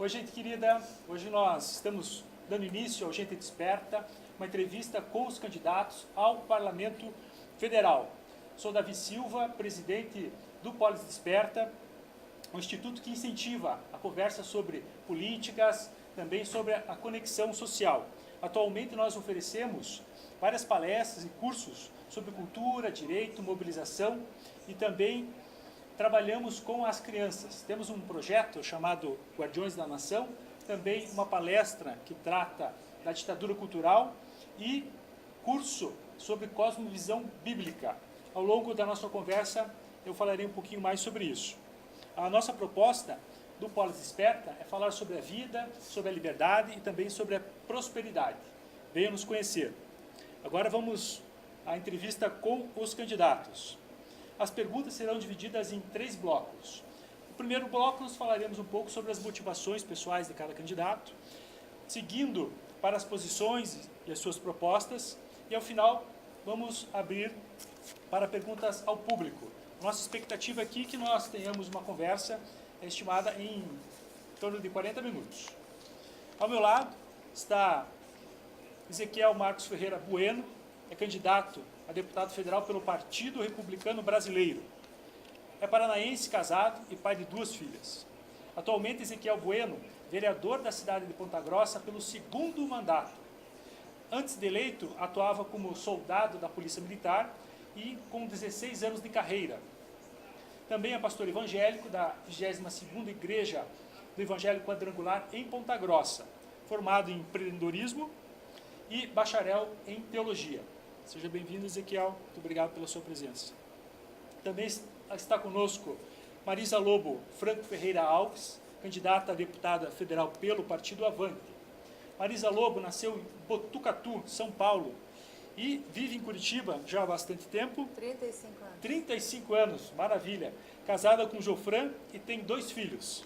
Oi, gente querida, hoje nós estamos dando início ao Gente Desperta, uma entrevista com os candidatos ao Parlamento Federal. Sou Davi Silva, presidente do Polis Desperta, um instituto que incentiva a conversa sobre políticas, também sobre a conexão social. Atualmente nós oferecemos várias palestras e cursos sobre cultura, direito, mobilização e também trabalhamos com as crianças. Temos um projeto chamado Guardiões da Nação, também uma palestra que trata da ditadura cultural e curso sobre cosmovisão bíblica. Ao longo da nossa conversa eu falarei um pouquinho mais sobre isso. A nossa proposta do Polis Desperta é falar sobre a vida, sobre a liberdade e também sobre a prosperidade. Venham nos conhecer. Agora vamos à entrevista com os candidatos. As perguntas serão divididas em 3 blocos. No primeiro bloco, nós falaremos um pouco sobre as motivações pessoais de cada candidato, seguindo para as posições e as suas propostas, e ao final vamos abrir para perguntas ao público. Nossa expectativa aqui é que nós tenhamos uma conversa estimada em torno de 40 minutos. Ao meu lado está Ezequiel Marcos Ferreira Bueno, é candidato a deputado federal pelo Partido Republicano Brasileiro. É paranaense, casado e pai de 2 filhas. Atualmente, Ezequiel Bueno, vereador da cidade de Ponta Grossa pelo 2º mandato. Antes de eleito, atuava como soldado da Polícia Militar e com 16 anos de carreira. Também é pastor evangélico da 22ª Igreja do Evangelho Quadrangular em Ponta Grossa, formado em empreendedorismo e bacharel em teologia. Seja bem-vindo, Ezequiel. Muito obrigado pela sua presença. Também está conosco Marisa Lobo Franco Ferreira Alves, candidata a deputada federal pelo Partido Avante. Marisa Lobo nasceu em Botucatu, São Paulo, e vive em Curitiba já há bastante tempo. 35 anos. 35 anos, maravilha. Casada com Jofran e tem 2 filhos.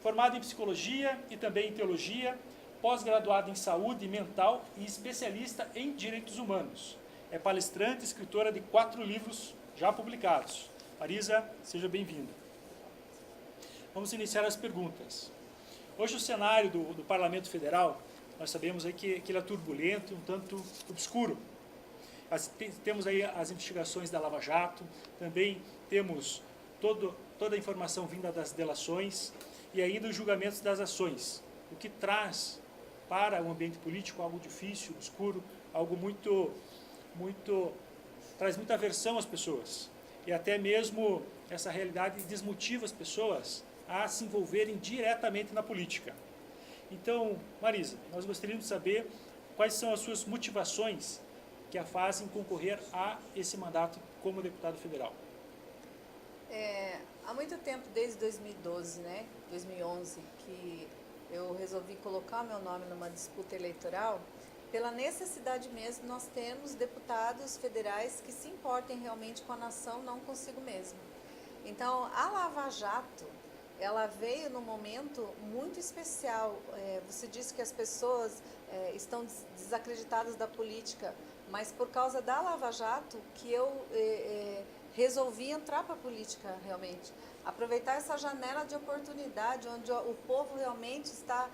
Formada em psicologia e também em teologia, pós-graduada em saúde mental e especialista em direitos humanos. É palestrante e escritora de 4 livros já publicados. Marisa, seja bem-vinda. Vamos iniciar as perguntas. Hoje o cenário do Parlamento Federal, nós sabemos aí que ele é turbulento, um tanto obscuro. Temos aí as investigações da Lava Jato, também temos toda a informação vinda das delações e ainda os julgamentos das ações, o que traz para o ambiente político algo difícil, obscuro, algo traz muita aversão às pessoas. E até mesmo essa realidade desmotiva as pessoas a se envolverem diretamente na política. Então, Marisa, nós gostaríamos de saber quais são as suas motivações que a fazem concorrer a esse mandato como deputado federal. Há muito tempo, desde 2012, 2011, que eu resolvi colocar meu nome numa disputa eleitoral, pela necessidade mesmo, nós temos deputados federais que se importem realmente com a nação, não consigo mesmo. Então, a Lava Jato, ela veio num momento muito especial. Você disse que as pessoas estão desacreditadas da política, mas por causa da Lava Jato que eu resolvi entrar para a política realmente. Aproveitar essa janela de oportunidade, onde o povo realmente está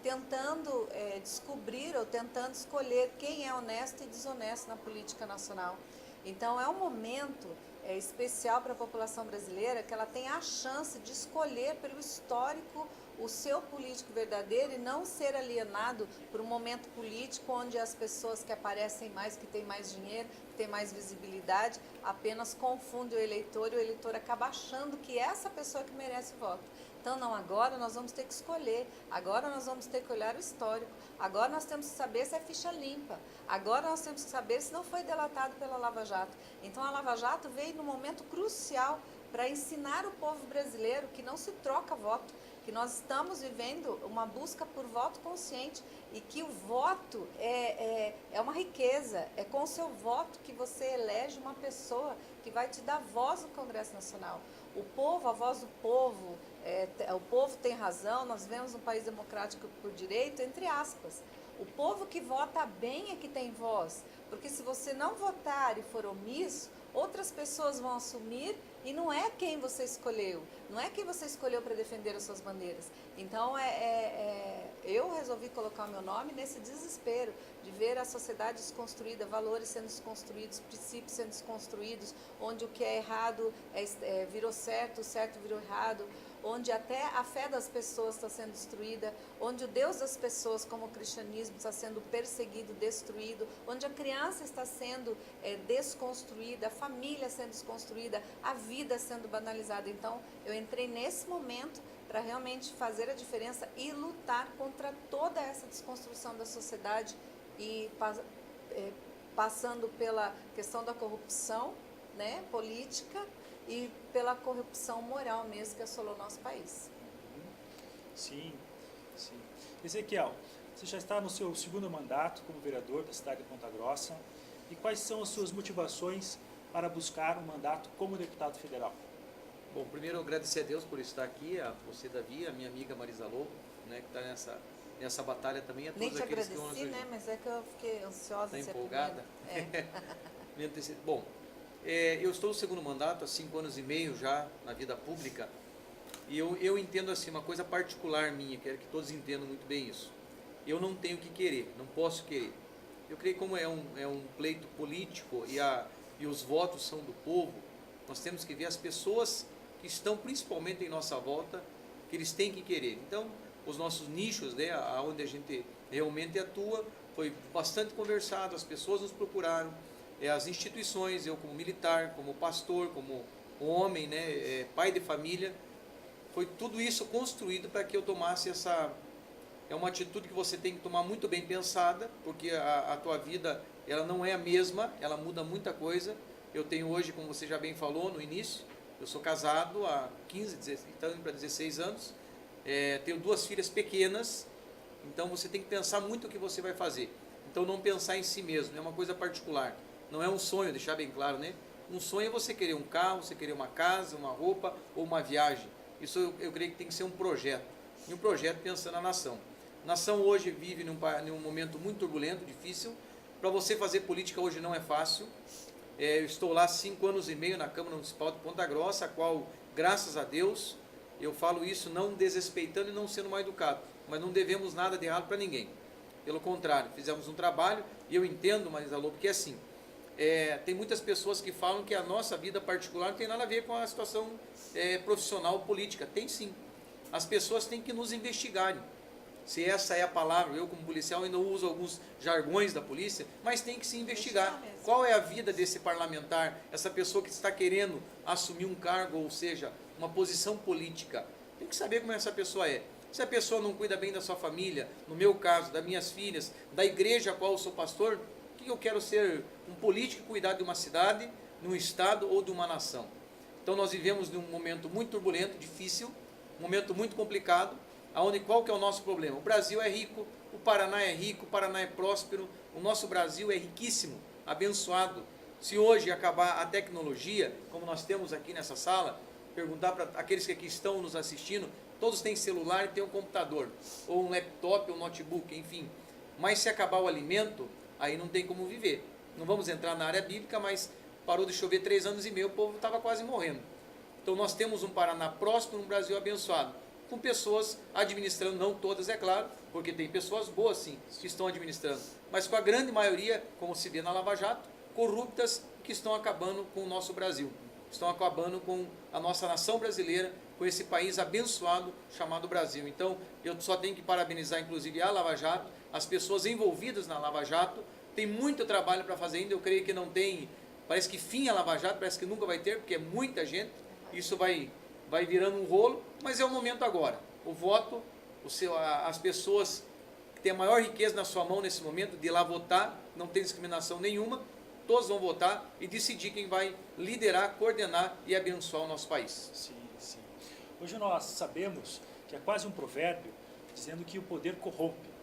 tentando descobrir ou tentando escolher quem é honesto e desonesto na política nacional. Então é um momento especial para a população brasileira, que ela tem a chance de escolher pelo histórico o seu político verdadeiro e não ser alienado por um momento político onde as pessoas que aparecem mais, que têm mais dinheiro, que têm mais visibilidade, apenas confundem o eleitor e o eleitor acaba achando que é essa pessoa que merece o voto. Então, não, agora nós vamos ter que escolher, agora nós vamos ter que olhar o histórico, agora nós temos que saber se é ficha limpa, agora nós temos que saber se não foi delatado pela Lava Jato. Então, a Lava Jato veio num momento crucial para ensinar o povo brasileiro que não se troca voto, que nós estamos vivendo uma busca por voto consciente e que o voto é uma riqueza, é com o seu voto que você elege uma pessoa que vai te dar voz no Congresso Nacional. O povo, a voz do povo, o povo tem razão, nós vivemos um país democrático por direito, entre aspas. O povo que vota bem é que tem voz, porque se você não votar e for omisso, outras pessoas vão assumir e não é quem você escolheu, não é quem você escolheu para defender as suas bandeiras. Então, eu resolvi colocar o meu nome nesse desespero de ver a sociedade desconstruída, valores sendo desconstruídos, princípios sendo desconstruídos, onde o que é errado virou certo, o certo virou errado, onde até a fé das pessoas está sendo destruída, onde o Deus das pessoas, como o cristianismo, está sendo perseguido, destruído, onde a criança está sendo desconstruída, a família sendo desconstruída, a vida sendo banalizada. Então, eu entrei nesse momento para realmente fazer a diferença e lutar contra toda essa desconstrução da sociedade e passando pela questão da corrupção, né, política, e pela corrupção moral mesmo que assolou o nosso país. Sim, sim. Ezequiel, você já está no seu segundo mandato como vereador da cidade de Ponta Grossa. E quais são as suas motivações para buscar um mandato como deputado federal? Bom, primeiro agradecer a Deus por estar aqui, a você, Davi, a minha amiga Marisa Lobo, né, que está nessa batalha também. A todos Nem te aqueles agradeci, que né? Mas é que eu fiquei ansiosa. Está empolgada? Bom, eu estou no segundo mandato, há 5 anos e meio já na vida pública, e eu entendo assim, uma coisa particular minha, quero que todos entendam muito bem isso. Eu não tenho que querer, não posso querer. Eu creio que como é um pleito político e os votos são do povo, nós temos que ver as pessoas que estão principalmente em nossa volta, que eles têm que querer. Então, os nossos nichos, né, onde a gente realmente atua, foi bastante conversado, as pessoas nos procuraram, as instituições, eu como militar, como pastor, como homem, né, pai de família, foi tudo isso construído para que eu tomasse essa... É uma atitude que você tem que tomar muito bem pensada, porque a tua vida ela não é a mesma, ela muda muita coisa. Eu tenho hoje, como você já bem falou no início, eu sou casado há 15, então para 16 anos, tenho 2 filhas pequenas, então você tem que pensar muito o que você vai fazer. Então não pensar em si mesmo, é uma coisa particular. Não é um sonho, deixar bem claro, né? Um sonho é você querer um carro, você querer uma casa, uma roupa ou uma viagem. Isso eu creio que tem que ser um projeto. E um projeto pensando na nação. A nação hoje vive num momento muito turbulento, difícil. Para você fazer política hoje não é fácil. Eu estou lá 5 anos e meio na Câmara Municipal de Ponta Grossa, a qual, graças a Deus, eu falo isso não desrespeitando e não sendo mal educado, mas não devemos nada de errado para ninguém. Pelo contrário, fizemos um trabalho e eu entendo, Marisa Lobo, que é assim, tem muitas pessoas que falam que a nossa vida particular não tem nada a ver com a situação profissional política. Tem sim. As pessoas têm que nos investigarem. Se essa é a palavra, eu como policial ainda uso alguns jargões da polícia, mas tem que se investigar. Qual é a vida desse parlamentar, essa pessoa que está querendo assumir um cargo, ou seja, uma posição política? Tem que saber como essa pessoa é. Se a pessoa não cuida bem da sua família, no meu caso, das minhas filhas, da igreja a qual eu sou pastor, o que eu quero ser? Um político que cuidar de uma cidade, de um estado ou de uma nação. Então nós vivemos num momento muito turbulento, difícil, um momento muito complicado, onde qual que é o nosso problema? O Brasil é rico, o Paraná é rico, o Paraná é próspero, o nosso Brasil é riquíssimo, abençoado. Se hoje acabar a tecnologia, como nós temos aqui nessa sala, perguntar para aqueles que aqui estão nos assistindo, todos têm celular e têm um computador, ou um laptop, ou um notebook, enfim. Mas se acabar o alimento, aí não tem como viver. Não vamos entrar na área bíblica, mas parou de chover 3 anos e meio, o povo estava quase morrendo. Então nós temos um Paraná próspero, um Brasil abençoado, com pessoas administrando, não todas, é claro, porque tem pessoas boas sim, que estão administrando, mas com a grande maioria, como se vê na Lava Jato, corruptas, que estão acabando com o nosso Brasil, estão acabando com a nossa nação brasileira, com esse país abençoado chamado Brasil. Então eu só tenho que parabenizar inclusive a Lava Jato, as pessoas envolvidas na Lava Jato. Tem muito trabalho para fazer ainda, eu creio que não tem, parece que fim a Lava Jato, parece que nunca vai ter, porque é muita gente, isso vai virando um rolo, mas é o momento agora. O voto, as pessoas que têm a maior riqueza na sua mão nesse momento, de ir lá votar, não tem discriminação nenhuma, todos vão votar e decidir quem vai liderar, coordenar e abençoar o nosso país. Sim, sim. Hoje nós sabemos que é quase um provérbio dizendo que o poder corrompe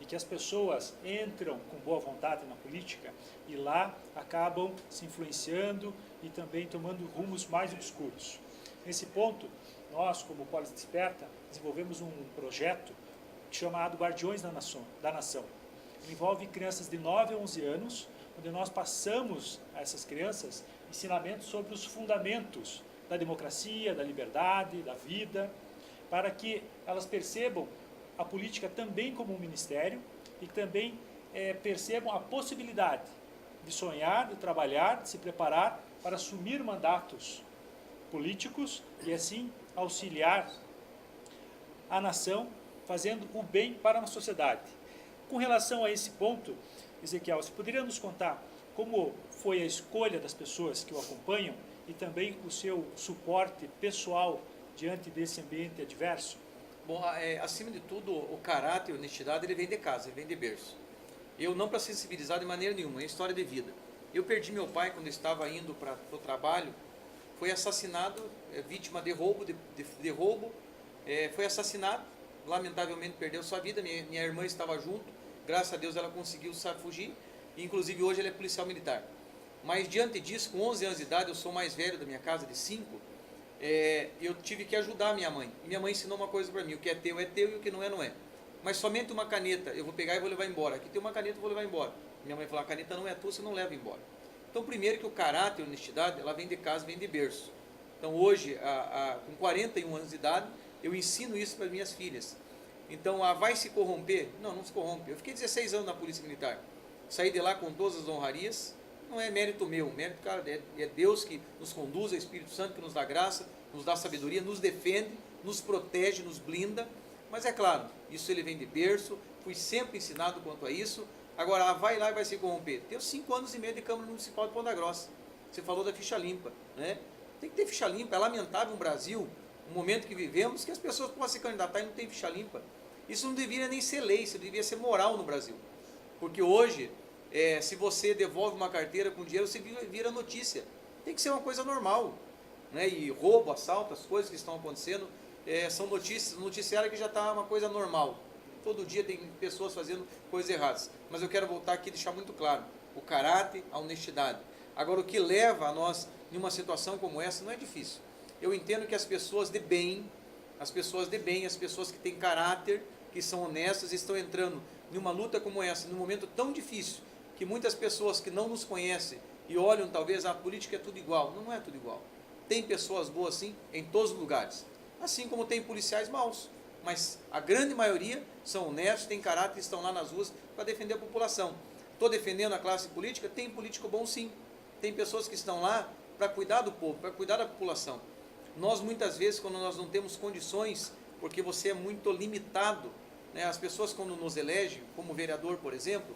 e que as pessoas entram com boa vontade na política e lá acabam se influenciando e também tomando rumos mais obscuros. Nesse ponto, nós, como Polis Desperta, desenvolvemos um projeto chamado Guardiões da Nação. Ele envolve crianças de 9 a 11 anos, onde nós passamos a essas crianças ensinamentos sobre os fundamentos da democracia, da liberdade, da vida, para que elas percebam a política também como um ministério e também percebam a possibilidade de sonhar, de trabalhar, de se preparar para assumir mandatos políticos e assim auxiliar a nação, fazendo o bem para a sociedade. Com relação a esse ponto, Ezequiel, você poderia nos contar como foi a escolha das pessoas que o acompanham e também o seu suporte pessoal diante desse ambiente adverso? Bom, acima de tudo, o caráter e a honestidade, ele vem de casa, ele vem de berço. Eu não para sensibilizar de maneira nenhuma, é história de vida. Eu perdi meu pai quando eu estava indo para o trabalho, foi assassinado, vítima de roubo, foi assassinado, lamentavelmente perdeu sua vida, minha irmã estava junto, graças a Deus ela conseguiu fugir, e inclusive hoje ele é policial militar. Mas diante disso, com 11 anos de idade, eu sou mais velho da minha casa de 5, eu tive que ajudar a minha mãe. E minha mãe ensinou uma coisa para mim: o que é teu e o que não é, não é. Mas somente uma caneta eu vou pegar e vou levar embora. Aqui tem uma caneta, eu vou levar embora. Minha mãe falou: a caneta não é tua, você não leva embora. Então, primeiro que o caráter e a honestidade, ela vem de casa, vem de berço. Então, hoje, com 41 anos de idade, eu ensino isso para as minhas filhas. Então, vai se corromper? Não, não se corrompe. Eu fiquei 16 anos na Polícia Militar. Saí de lá com todas as honrarias. Não é mérito meu, mérito, cara, é Deus que nos conduz, é o Espírito Santo que nos dá graça, nos dá sabedoria, nos defende, nos protege, nos blinda. Mas é claro, isso ele vem de berço, fui sempre ensinado quanto a isso. Agora, vai lá e vai se corromper. Tenho 5 anos e meio de Câmara Municipal de Ponta Grossa. Você falou da ficha limpa, né? Tem que ter ficha limpa. É lamentável no Brasil, no momento que vivemos, que as pessoas possam se candidatar e não tem ficha limpa. Isso não deveria nem ser lei, isso deveria ser moral no Brasil. Porque hoje, se você devolve uma carteira com dinheiro, você vira notícia. Tem que ser uma coisa normal, né? E roubo, assalto, as coisas que estão acontecendo, são notícias, noticiário que já está uma coisa normal. Todo dia tem pessoas fazendo coisas erradas. Mas eu quero voltar aqui e deixar muito claro: o caráter, a honestidade. Agora, o que leva a nós, em uma situação como essa, não é difícil. Eu entendo que as pessoas de bem, as pessoas que têm caráter, que são honestas, estão entrando em uma luta como essa, num momento tão difícil, que muitas pessoas que não nos conhecem e olham talvez a política é tudo igual. Não é tudo igual. Tem pessoas boas sim em todos os lugares, assim como tem policiais maus, mas a grande maioria são honestos, têm caráter e estão lá nas ruas para defender a população. Estou defendendo a classe política? Tem político bom sim, tem pessoas que estão lá para cuidar do povo, para cuidar da população. Nós muitas vezes, quando nós não temos condições, porque você é muito limitado, né? As pessoas quando nos elegem, como vereador por exemplo,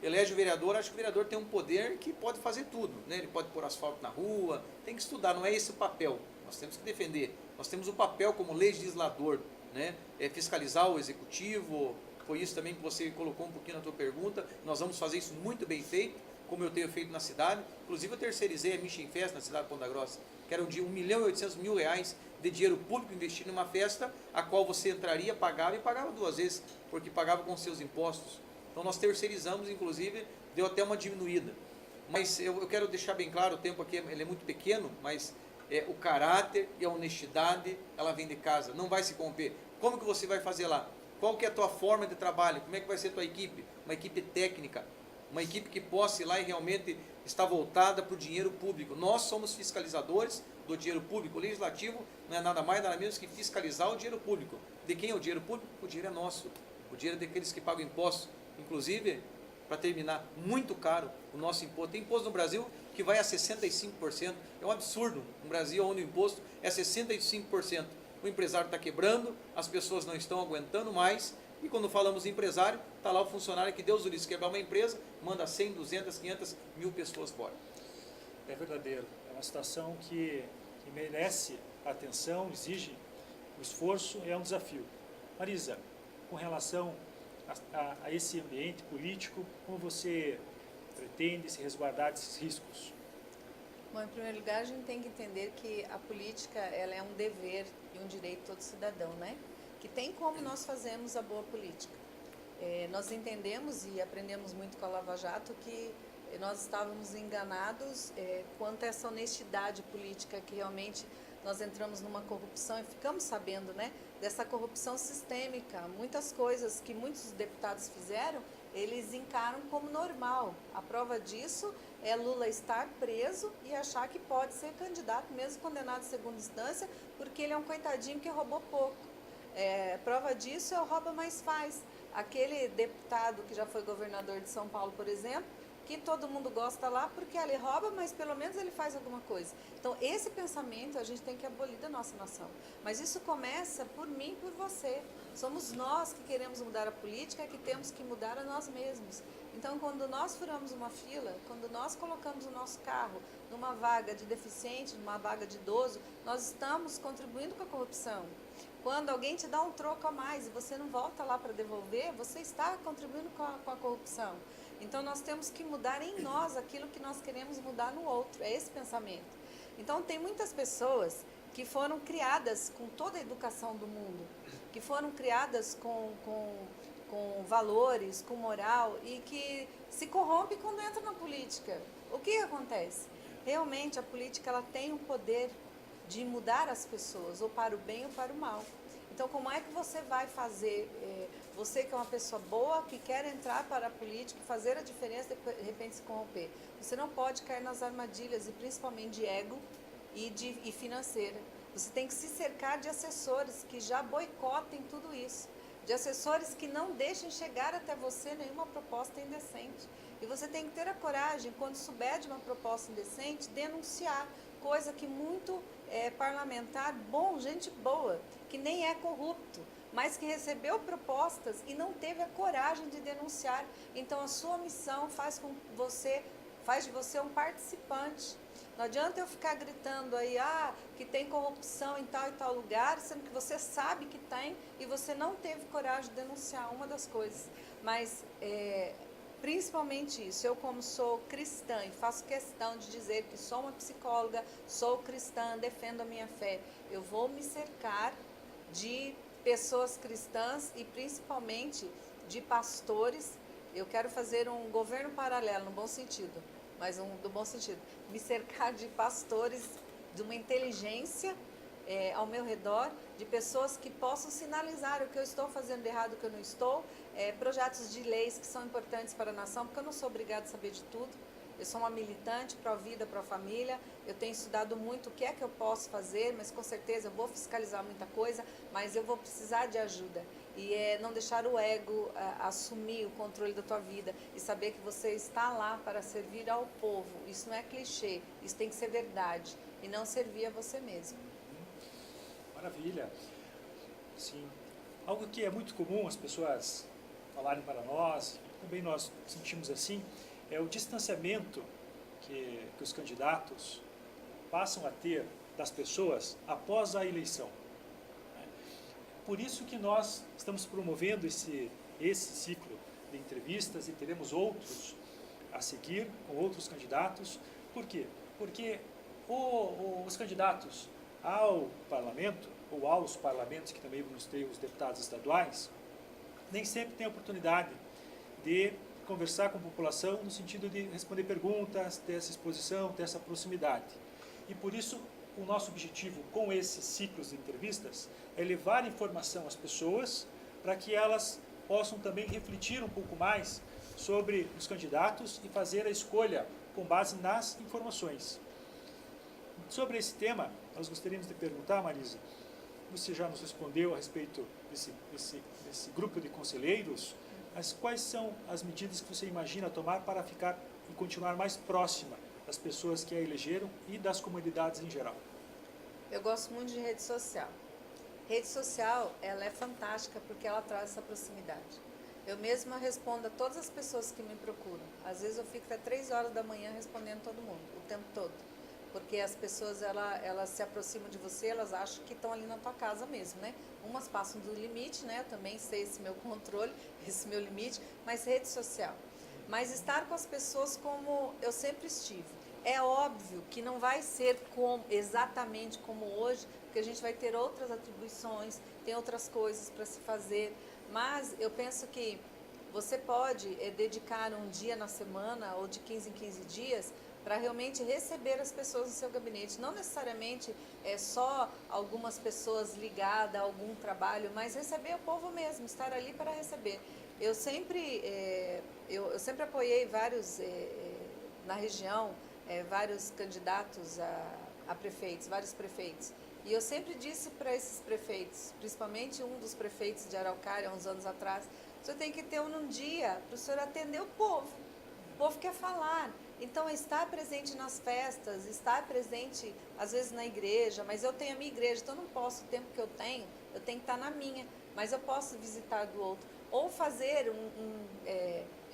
elege o vereador, acho que o vereador tem um poder que pode fazer tudo, né? Ele pode pôr asfalto na rua, tem que estudar, não é esse o papel. Nós temos que defender, nós temos o papel como legislador, né? Fiscalizar o executivo. Foi isso também que você colocou um pouquinho na tua pergunta. Nós vamos fazer isso muito bem feito, como eu tenho feito na cidade. Inclusive eu terceirizei a Mission Fest na cidade de Ponta Grossa, que era um dia R$1.800.000 de dinheiro público investido numa festa, a qual você entraria, pagava e pagava 2 vezes, porque pagava com seus impostos. Então nós terceirizamos, inclusive, deu até uma diminuída. Mas eu quero deixar bem claro, o tempo aqui ele é muito pequeno, mas o caráter e a honestidade, ela vem de casa, não vai se corromper. Como que você vai fazer lá? Qual que é a tua forma de trabalho? Como é que vai ser a tua equipe? Uma equipe técnica, uma equipe que possa ir lá e realmente estar voltada para o dinheiro público. Nós somos fiscalizadores do dinheiro público. O legislativo não é nada mais, nada menos que fiscalizar o dinheiro público. De quem é o dinheiro público? O dinheiro é nosso. O dinheiro é daqueles que pagam impostos. Inclusive, para terminar, muito caro o nosso imposto. Tem imposto no Brasil que vai a 65%. É um absurdo. No Brasil, onde o imposto é 65%. O empresário está quebrando, as pessoas não estão aguentando mais. E quando falamos em empresário, está lá o funcionário que Deus o livre, quebrar uma empresa, manda 100, 200, 500 mil pessoas fora. É verdadeiro. É uma situação que merece atenção, exige o esforço, é um desafio. Marisa, com relação a esse ambiente político, como você pretende se resguardar desses riscos? Bom, em primeiro lugar, a gente tem que entender que a política ela é um dever e um direito de todo cidadão, né? Que tem como nós fazemos a boa política. Nós entendemos e aprendemos muito com a Lava Jato que nós estávamos enganados quanto a essa honestidade política, que realmente nós entramos numa corrupção e ficamos sabendo, né, dessa corrupção sistêmica. Muitas coisas que muitos deputados fizeram eles encaram como normal. A prova disso é Lula estar preso e achar que pode ser candidato, mesmo condenado em segunda instância, porque ele é um coitadinho que roubou pouco. Prova disso é o rouba mais faz. Aquele deputado que já foi governador de São Paulo, por exemplo, que todo mundo gosta lá porque ele rouba, mas pelo menos ele faz alguma coisa. Então, esse pensamento a gente tem que abolir da nossa nação. Mas isso começa por mim e por você. Somos nós que queremos mudar a política, que temos que mudar a nós mesmos. Então, quando nós furamos uma fila, quando nós colocamos o nosso carro numa vaga de deficiente, numa vaga de idoso, nós estamos contribuindo com a corrupção. Quando alguém te dá um troco a mais e você não volta lá para devolver, você está contribuindo com a corrupção. Então, nós temos que mudar em nós aquilo que nós queremos mudar no outro. É esse pensamento. Então, tem muitas pessoas que foram criadas com toda a educação do mundo, que foram criadas com valores, com moral, e que se corrompe quando entra na política. O que acontece? Realmente, a política ela tem o poder de mudar as pessoas, ou para o bem ou para o mal. Então, como é que você vai fazer, você que é uma pessoa boa, que quer entrar para a política, fazer a diferença e de repente se corromper? Você não pode cair nas armadilhas, e principalmente de ego e financeira. Você tem que se cercar de assessores que já boicotem tudo isso, de assessores que não deixem chegar até você nenhuma proposta indecente. E você tem que ter a coragem, quando souber de uma proposta indecente, denunciar, coisa que muito parlamentar, bom, gente boa, que nem é corrupto, mas que recebeu propostas e não teve a coragem de denunciar. Então, a sua missão faz de você um participante. Não adianta eu ficar gritando aí, que tem corrupção em tal e tal lugar, sendo que você sabe que tem e você não teve coragem de denunciar, uma das coisas. Mas, principalmente isso, eu como sou cristã e faço questão de dizer que sou uma psicóloga, sou cristã, defendo a minha fé, eu vou me cercar de pessoas cristãs e principalmente de pastores. Eu quero fazer um governo paralelo, no bom sentido, mas do bom sentido, me cercar de pastores, de uma inteligência ao meu redor, de pessoas que possam sinalizar o que eu estou fazendo de errado, o que eu não estou, projetos de leis que são importantes para a nação, porque eu não sou obrigada a saber de tudo. Eu sou uma militante pró-vida, pró-família, eu tenho estudado muito o que é que eu posso fazer, mas com certeza eu vou fiscalizar muita coisa, mas eu vou precisar de ajuda. E não deixar o ego assumir o controle da tua vida e saber que você está lá para servir ao povo. Isso não é clichê, isso tem que ser verdade e não servir a você mesmo. Maravilha. Sim. Algo que é muito comum as pessoas falarem para nós, também nós sentimos assim, é o distanciamento que os candidatos passam a ter das pessoas após a eleição. Por isso que nós estamos promovendo esse ciclo de entrevistas e teremos outros a seguir com outros candidatos. Por quê? Porque os candidatos ao parlamento, ou aos parlamentos, que também vamos ter os deputados estaduais, nem sempre têm a oportunidade de conversar com a população no sentido de responder perguntas, ter essa exposição, ter essa proximidade. E por isso, o nosso objetivo com esses ciclos de entrevistas é levar informação às pessoas para que elas possam também refletir um pouco mais sobre os candidatos e fazer a escolha com base nas informações. Sobre esse tema, nós gostaríamos de perguntar, Marisa, você já nos respondeu a respeito desse grupo de conselheiros, mas quais são as medidas que você imagina tomar para ficar e continuar mais próxima das pessoas que a elegeram e das comunidades em geral? Eu gosto muito de rede social. Rede social, ela é fantástica porque ela traz essa proximidade. Eu mesma respondo a todas as pessoas que me procuram. Às vezes eu fico até 3 horas da manhã respondendo todo mundo, o tempo todo. Porque as pessoas, elas se aproximam de você, elas acham que estão ali na tua casa mesmo, né? Umas passam do limite, né? Eu também sei esse meu controle, esse meu limite, mas rede social. Mas estar com as pessoas como eu sempre estive. É óbvio que não vai ser exatamente como hoje, porque a gente vai ter outras atribuições, tem outras coisas para se fazer, mas eu penso que você pode dedicar um dia na semana ou de 15 em 15 dias para realmente receber as pessoas no seu gabinete. Não necessariamente só algumas pessoas ligadas a algum trabalho, mas receber o povo mesmo, estar ali para receber. Eu sempre apoiei vários, na região, vários candidatos a prefeitos, vários prefeitos. E eu sempre disse para esses prefeitos, principalmente um dos prefeitos de Araucária, uns anos atrás, o senhor tem que ter um dia para o senhor atender o povo. O povo quer falar. Então, estar presente nas festas, estar presente, às vezes, na igreja, mas eu tenho a minha igreja, então eu não posso, o tempo que eu tenho que estar na minha, mas eu posso visitar do outro. Ou fazer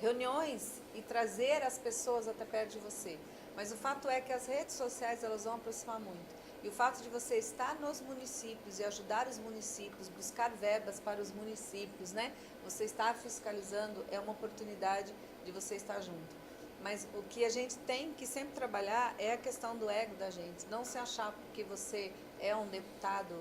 reuniões e trazer as pessoas até perto de você. Mas o fato é que as redes sociais, elas vão aproximar muito. E o fato de você estar nos municípios e ajudar os municípios, buscar verbas para os municípios, né? Você estar fiscalizando é uma oportunidade de você estar junto. Mas o que a gente tem que sempre trabalhar é a questão do ego da gente. Não se achar porque você é um deputado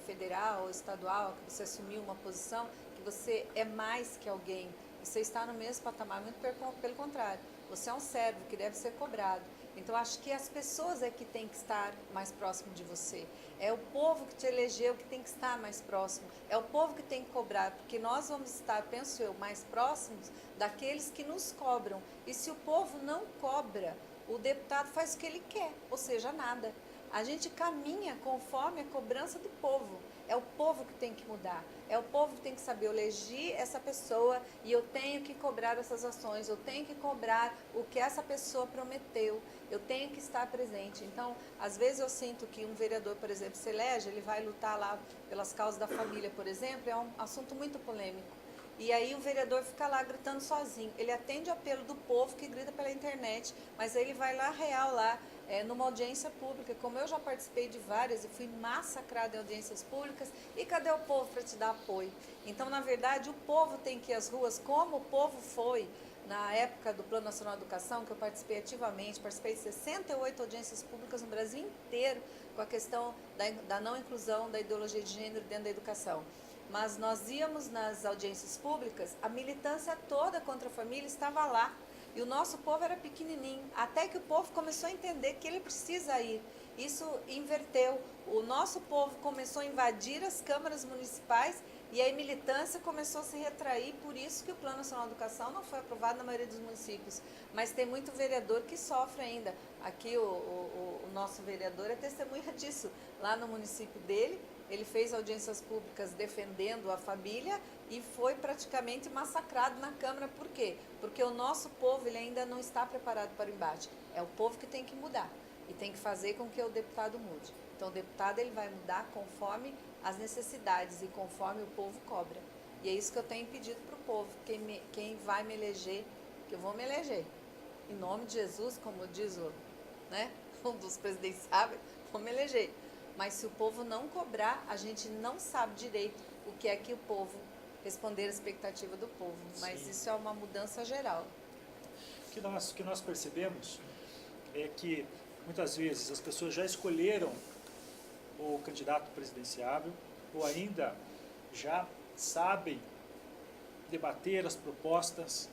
federal ou estadual, que você assumiu uma posição, que você é mais que alguém. Você está no mesmo patamar, muito pelo contrário. Você é um servo que deve ser cobrado. Então, acho que as pessoas é que tem que estar mais próximo de você. É o povo que te elegeu que tem que estar mais próximo. É o povo que tem que cobrar, porque nós vamos estar, penso eu, mais próximos daqueles que nos cobram. E se o povo não cobra, o deputado faz o que ele quer, ou seja, nada. A gente caminha conforme a cobrança do povo. É o povo que tem que mudar. É o povo que tem que saber, eu elegi essa pessoa e eu tenho que cobrar essas ações, eu tenho que cobrar o que essa pessoa prometeu, eu tenho que estar presente. Então, às vezes eu sinto que um vereador, por exemplo, se elege, ele vai lutar lá pelas causas da família, por exemplo, é um assunto muito polêmico. E aí o vereador fica lá gritando sozinho. Ele atende o apelo do povo que grita pela internet, mas aí ele vai lá real, lá numa audiência pública. Como eu já participei de várias e fui massacrada em audiências públicas, e cadê o povo para te dar apoio? Então, na verdade, o povo tem que ir às ruas, como o povo foi na época do Plano Nacional de Educação, que eu participei ativamente, participei de 68 audiências públicas no Brasil inteiro, com a questão da não inclusão da ideologia de gênero dentro da educação. Mas nós íamos nas audiências públicas, a militância toda contra a família estava lá. E o nosso povo era pequenininho, até que o povo começou a entender que ele precisa ir. Isso inverteu. O nosso povo começou a invadir as câmaras municipais e a militância começou a se retrair. Por isso que o Plano Nacional de Educação não foi aprovado na maioria dos municípios. Mas tem muito vereador que sofre ainda. Aqui o nosso vereador é testemunha disso. Lá no município dele, ele fez audiências públicas defendendo a família e foi praticamente massacrado na Câmara. Por quê? Porque o nosso povo ele ainda não está preparado para o embate. É o povo que tem que mudar e tem que fazer com que o deputado mude. Então, o deputado ele vai mudar conforme as necessidades e conforme o povo cobra. E é isso que eu tenho pedido para o povo. Quem vai me eleger, que eu vou me eleger. Em nome de Jesus, como diz um dos presidenciáveis, vou me eleger. Mas se o povo não cobrar, a gente não sabe direito o que é que o povo responder à expectativa do povo. Mas Sim. isso é uma mudança geral. O que nós percebemos é que muitas vezes as pessoas já escolheram o candidato presidenciável ou ainda já sabem debater as propostas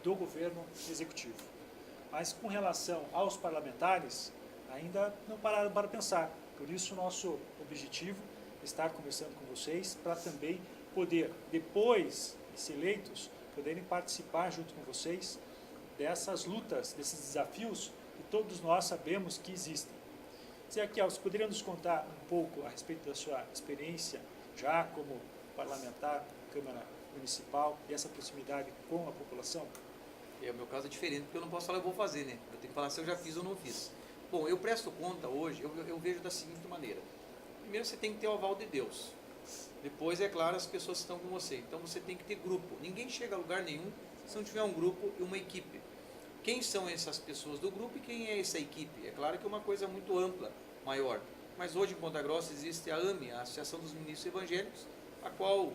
do governo executivo. Mas com relação aos parlamentares, ainda não pararam para pensar. Por isso, nosso objetivo é estar conversando com vocês para também poder, depois de ser eleitos, poderem participar junto com vocês dessas lutas, desses desafios que todos nós sabemos que existem. Zé Aquiel, você poderia nos contar um pouco a respeito da sua experiência já como parlamentar, Câmara Municipal e essa proximidade com a população? O meu caso é diferente, porque eu não posso falar eu vou fazer, né? Eu tenho que falar se eu já fiz ou não fiz. Bom, eu presto conta hoje, eu vejo da seguinte maneira. Primeiro você tem que ter o aval de Deus. Depois, é claro, as pessoas estão com você. Então você tem que ter grupo. Ninguém chega a lugar nenhum se não tiver um grupo e uma equipe. Quem são essas pessoas do grupo e quem é essa equipe? É claro que é uma coisa muito ampla, maior. Mas hoje em Ponta Grossa existe a AME, a Associação dos Ministros Evangélicos, a qual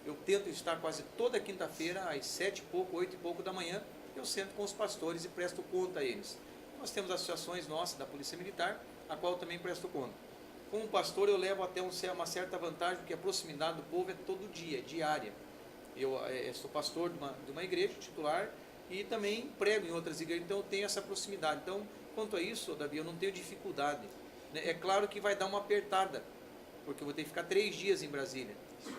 eu tento estar quase toda quinta-feira, às 7 e pouco, 8 e pouco da manhã, eu sento com os pastores e presto conta a eles. Nós temos associações nossas da Polícia Militar, a qual eu também presto conta. Como pastor, eu levo até uma certa vantagem, porque a proximidade do povo é todo dia, diária. Eu sou pastor de uma igreja titular e também prego em outras igrejas, então eu tenho essa proximidade. Então, quanto a isso, Davi, eu não tenho dificuldade. É claro que vai dar uma apertada, porque eu vou ter que ficar 3 dias em Brasília.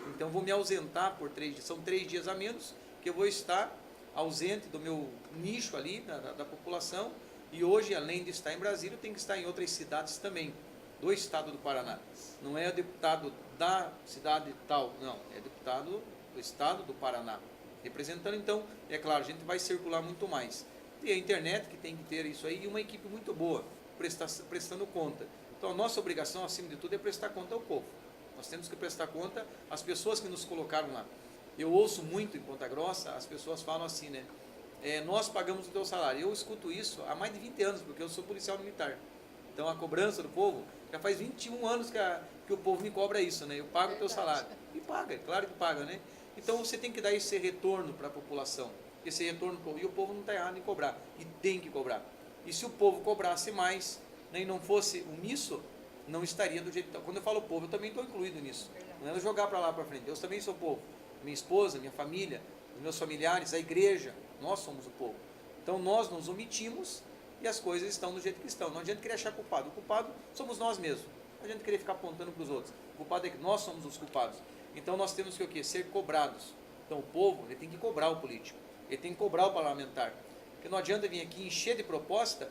Então, vou me ausentar por 3 dias. São 3 dias a menos, que porque eu vou estar ausente do meu nicho ali, da população, e hoje, além de estar em Brasília, eu tenho que estar em outras cidades também, do estado do Paraná. Não é deputado da cidade tal, não, é deputado do estado do Paraná, representando. Então, é claro, a gente vai circular muito mais. E a internet que tem que ter isso aí, e uma equipe muito boa, prestando conta. Então, a nossa obrigação, acima de tudo, é prestar conta ao povo. Nós temos que prestar conta às pessoas que nos colocaram lá. Eu ouço muito em Ponta Grossa, as pessoas falam assim, né? Nós pagamos o teu salário. Eu escuto isso há mais de 20 anos, porque eu sou policial militar. Então, a cobrança do povo, já faz 21 anos que o povo me cobra isso, né? Eu pago o teu salário. E paga, é claro que paga, né? Então, você tem que dar esse retorno para a população. Esse retorno, e o povo não está errado em cobrar. E tem que cobrar. E se o povo cobrasse mais, né, e não fosse omisso, não estaria do jeito que está. Quando eu falo povo, eu também estou incluído nisso. Não é jogar para lá para frente. Eu também sou povo. Minha esposa, minha família, os meus familiares, a igreja, nós somos o povo. Então nós nos omitimos e as coisas estão do jeito que estão. Não adianta querer achar culpado. O culpado somos nós mesmos. Não adianta querer ficar apontando para os outros. O culpado é que nós somos os culpados. Então nós temos que o quê? Ser cobrados. Então o povo, ele tem que cobrar o político. Ele tem que cobrar o parlamentar. Porque não adianta vir aqui encher de proposta.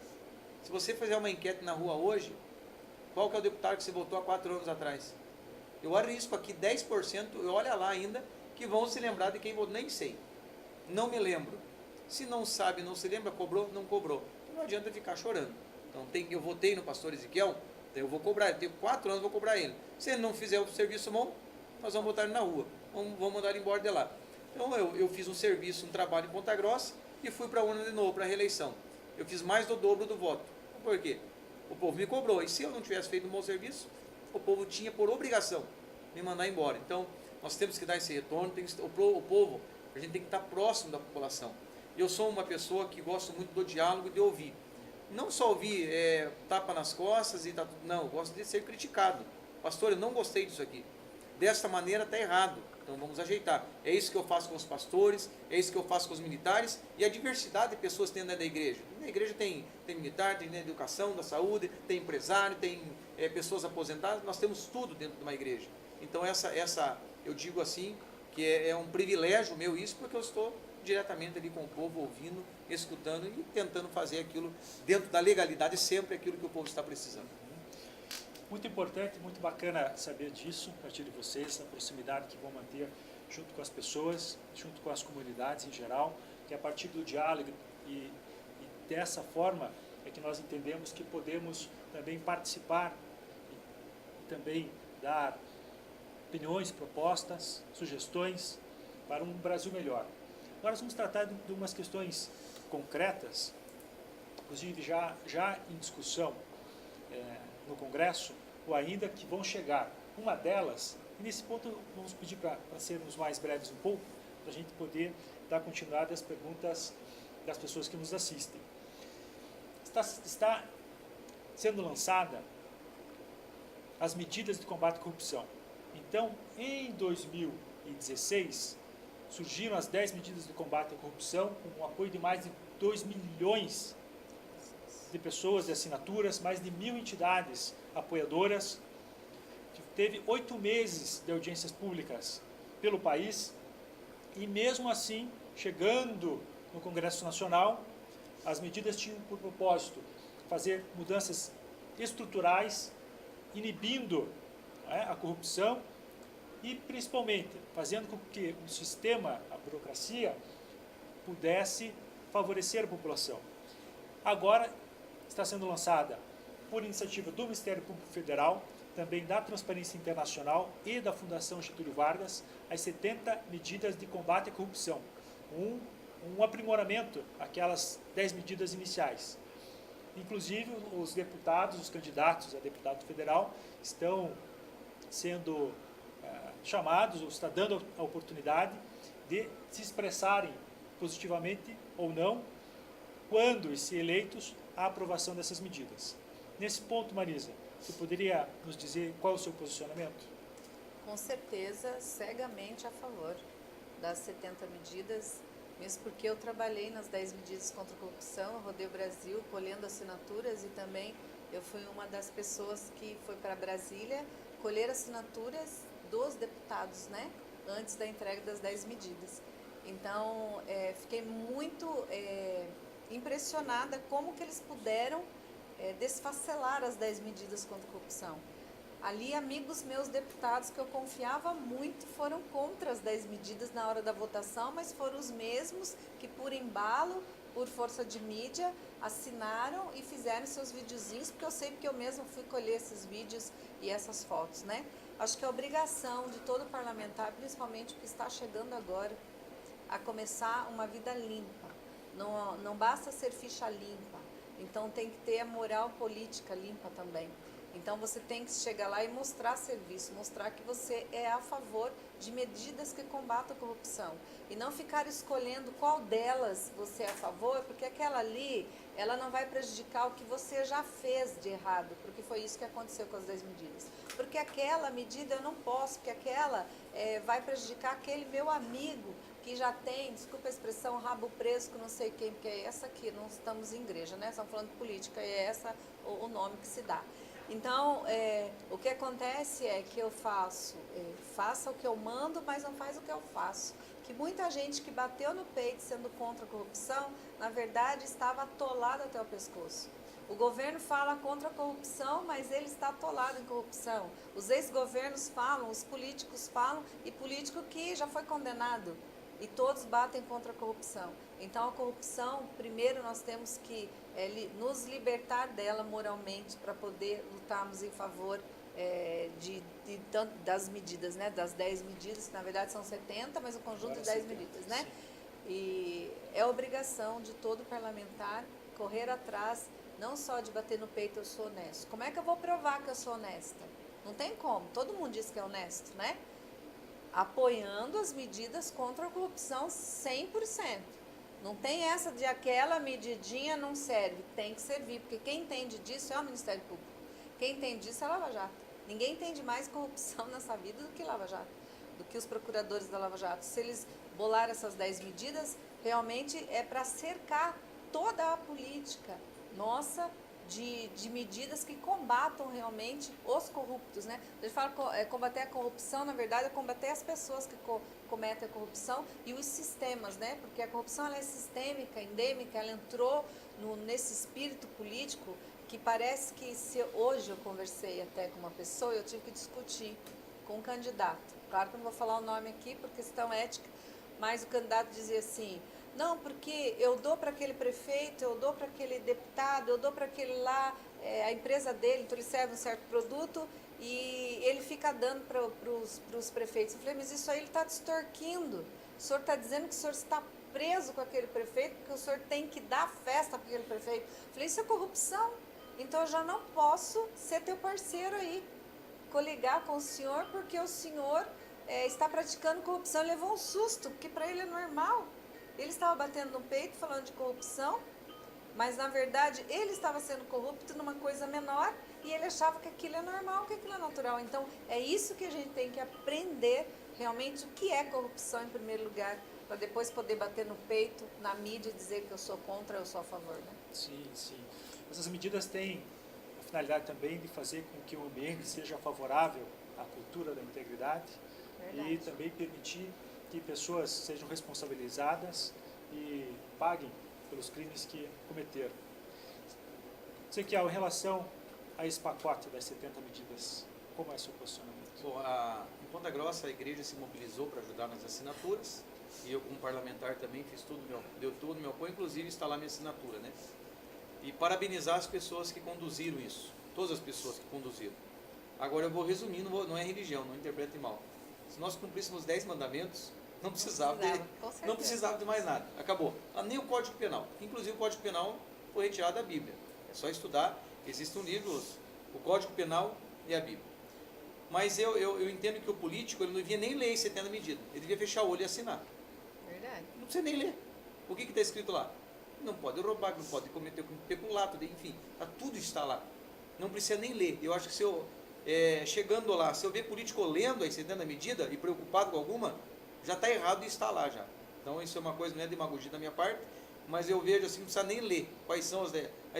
Se você fizer uma enquete na rua hoje, qual que é o deputado que você votou há 4 anos atrás? Eu arrisco aqui 10%, eu olho lá ainda, que vão se lembrar de quem votou. Nem sei. Não me lembro. Se não sabe, não se lembra, cobrou, não cobrou. Então não adianta ficar chorando. Então eu votei no pastor Ezequiel, então eu vou cobrar. Eu tenho 4 anos, vou cobrar ele. Se ele não fizer o serviço bom, nós vamos botar ele na rua. Vamos mandar ele embora de lá. Então eu fiz um serviço, um trabalho em Ponta Grossa e fui para a urna de novo, para a reeleição. Eu fiz mais do dobro do voto. Por quê? O povo me cobrou. E se eu não tivesse feito um bom serviço, o povo tinha por obrigação me mandar embora. Então, nós temos que dar esse retorno. O povo, a gente tem que estar próximo da população. Eu sou uma pessoa que gosto muito do diálogo e de ouvir. Não só ouvir tapa nas costas e tá tudo. Não, eu gosto de ser criticado. Pastor, eu não gostei disso aqui. Desta maneira está errado. Então vamos ajeitar. É isso que eu faço com os pastores, é isso que eu faço com os militares e a diversidade de pessoas que tem dentro da igreja. Na igreja tem militar, tem educação, da saúde, tem empresário, tem pessoas aposentadas, nós temos tudo dentro de uma igreja. Então eu digo assim, que é um privilégio meu isso, porque eu estou diretamente ali com o povo, ouvindo, escutando e tentando fazer aquilo dentro da legalidade, sempre aquilo que o povo está precisando. Muito importante, muito bacana saber disso, a partir de vocês, a proximidade que vão manter junto com as pessoas, junto com as comunidades em geral, que a partir do diálogo e dessa forma é que nós entendemos que podemos também participar e também dar opiniões, propostas, sugestões para um Brasil melhor. Agora nós vamos tratar de umas questões concretas, inclusive já em discussão no Congresso, ou ainda que vão chegar. Uma delas, e nesse ponto vamos pedir para sermos mais breves um pouco, para a gente poder dar continuidade às perguntas das pessoas que nos assistem. Está sendo lançada as medidas de combate à corrupção. Então, em 2016, surgiram as 10 medidas de combate à corrupção, com o apoio de mais de 2 milhões de pessoas, de assinaturas, mais de 1.000 entidades apoiadoras. Teve 8 meses de audiências públicas pelo país e mesmo assim, chegando no Congresso Nacional, as medidas tinham por propósito fazer mudanças estruturais, inibindo a corrupção e principalmente fazendo com que o sistema, a burocracia, pudesse favorecer a população. Agora está sendo lançada por iniciativa do Ministério Público Federal, também da Transparência Internacional e da Fundação Getúlio Vargas, as 70 medidas de combate à corrupção. Um aprimoramento àquelas 10 medidas iniciais. Inclusive, os deputados, os candidatos a deputado federal estão sendo chamados, ou está dando a oportunidade de se expressarem positivamente ou não, quando e se eleitos, a aprovação dessas medidas. Nesse ponto, Marisa, você poderia nos dizer qual é o seu posicionamento? Com certeza, cegamente a favor das 70 medidas, mesmo porque eu trabalhei nas 10 medidas contra a corrupção, eu rodei o Brasil colhendo assinaturas e também eu fui uma das pessoas que foi para Brasília colher assinaturas dos deputados, né, antes da entrega das 10 medidas. Então, fiquei muito impressionada como que eles puderam desfacelar as 10 medidas contra a corrupção. Ali, amigos meus deputados que eu confiava muito foram contra as 10 medidas na hora da votação, mas foram os mesmos que, por embalo, por força de mídia, assinaram e fizeram seus videozinhos, porque eu sei que eu mesma fui colher esses vídeos e essas fotos, né? Acho que é obrigação de todo parlamentar, principalmente o que está chegando agora, a começar uma vida limpa. Não basta ser ficha limpa, então tem que ter a moral política limpa também. Então você tem que chegar lá e mostrar serviço, mostrar que você é a favor de medidas que combatam a corrupção. E não ficar escolhendo qual delas você é a favor, porque aquela ali, ela não vai prejudicar o que você já fez de errado, porque foi isso que aconteceu com as 10 medidas. Porque aquela medida eu não posso, porque aquela vai prejudicar aquele meu amigo que já tem, desculpa a expressão, rabo preso com não sei quem, porque é essa aqui, não estamos em igreja, né? Estamos falando de política, e é essa o nome que se dá. Então, o que acontece é que eu faça o que eu mando, mas não faz o que eu faço. Que muita gente que bateu no peito sendo contra a corrupção, na verdade estava atolado até o pescoço. O governo fala contra a corrupção, mas ele está atolado em corrupção. Os ex-governos falam, os políticos falam, e político que já foi condenado. E todos batem contra a corrupção. Então, a corrupção, primeiro nós temos que nos libertar dela moralmente para poder lutarmos em favor das medidas, né? Das 10 medidas, que na verdade são 70, mas o conjunto de 10 medidas, né? Sim. E é obrigação de todo parlamentar correr atrás, não só de bater no peito, eu sou honesto. Como é que eu vou provar que eu sou honesta? Não tem como, todo mundo diz que é honesto, né? Apoiando as medidas contra a corrupção 100%. Não tem essa de aquela medidinha não serve, tem que servir, porque quem entende disso é o Ministério Público. Quem entende disso é a Lava Jato. Ninguém entende mais corrupção nessa vida do que Lava Jato, do que os procuradores da Lava Jato. Se eles bolarem essas 10 medidas, realmente é para cercar toda a política nossa de medidas que combatam realmente os corruptos, né? A gente fala combater a corrupção, na verdade, é combater as pessoas que cometem a corrupção e os sistemas, né? Porque a corrupção ela é sistêmica, endêmica, ela entrou nesse espírito político que parece que hoje eu conversei até com uma pessoa e eu tive que discutir com um candidato. Claro que eu não vou falar o nome aqui por questão ética, mas o candidato dizia assim: não, porque eu dou para aquele prefeito, eu dou para aquele deputado, eu dou para aquele lá, a empresa dele, então ele serve um certo produto e ele fica dando para os prefeitos. Eu falei, mas isso aí ele está te extorquindo. O senhor está dizendo que o senhor está preso com aquele prefeito, porque o senhor tem que dar festa para aquele prefeito. Eu falei, isso é corrupção. Então eu já não posso ser teu parceiro aí, coligar com o senhor, porque o senhor está praticando corrupção. Ele levou um susto, porque para ele é normal. Ele estava batendo no peito, falando de corrupção, mas na verdade ele estava sendo corrupto numa coisa menor e ele achava que aquilo é normal, que aquilo é natural. Então é isso que a gente tem que aprender realmente o que é corrupção em primeiro lugar, para depois poder bater no peito, na mídia, e dizer que eu sou contra, eu sou a favor, né? Sim, sim. Essas medidas têm a finalidade também de fazer com que o ambiente seja favorável à cultura da integridade. Verdade. E também permitir que pessoas sejam responsabilizadas e paguem pelos crimes que cometeram. Você que em relação a esse pacote das 70 medidas, como é o seu posicionamento? Bom, em Ponta Grossa a igreja se mobilizou para ajudar nas assinaturas e eu como parlamentar também deu todo o meu apoio, inclusive está lá minha assinatura, né? E parabenizar as pessoas que conduziram isso, todas as pessoas que conduziram. Agora eu vou resumir, não é religião, não interprete mal. Se nós cumpríssemos 10 mandamentos, não precisava de mais nada. Acabou. Nem o Código Penal. Inclusive o Código Penal foi retirado da Bíblia. É só estudar. Existem livros, o Código Penal e a Bíblia. Mas eu entendo que o político ele não devia nem ler 70 medidas. Ele devia fechar o olho e assinar. Verdade. Não precisa nem ler. O que está escrito lá? Não pode roubar, não pode cometer peculato, enfim. Tudo está lá. Não precisa nem ler. Eu acho que se eu... chegando lá, se eu ver político lendo as 70 medidas e preocupado com alguma, já está errado e está lá já. Então isso é uma coisa, não é demagogia da minha parte, mas eu vejo assim, não precisa nem ler quais são as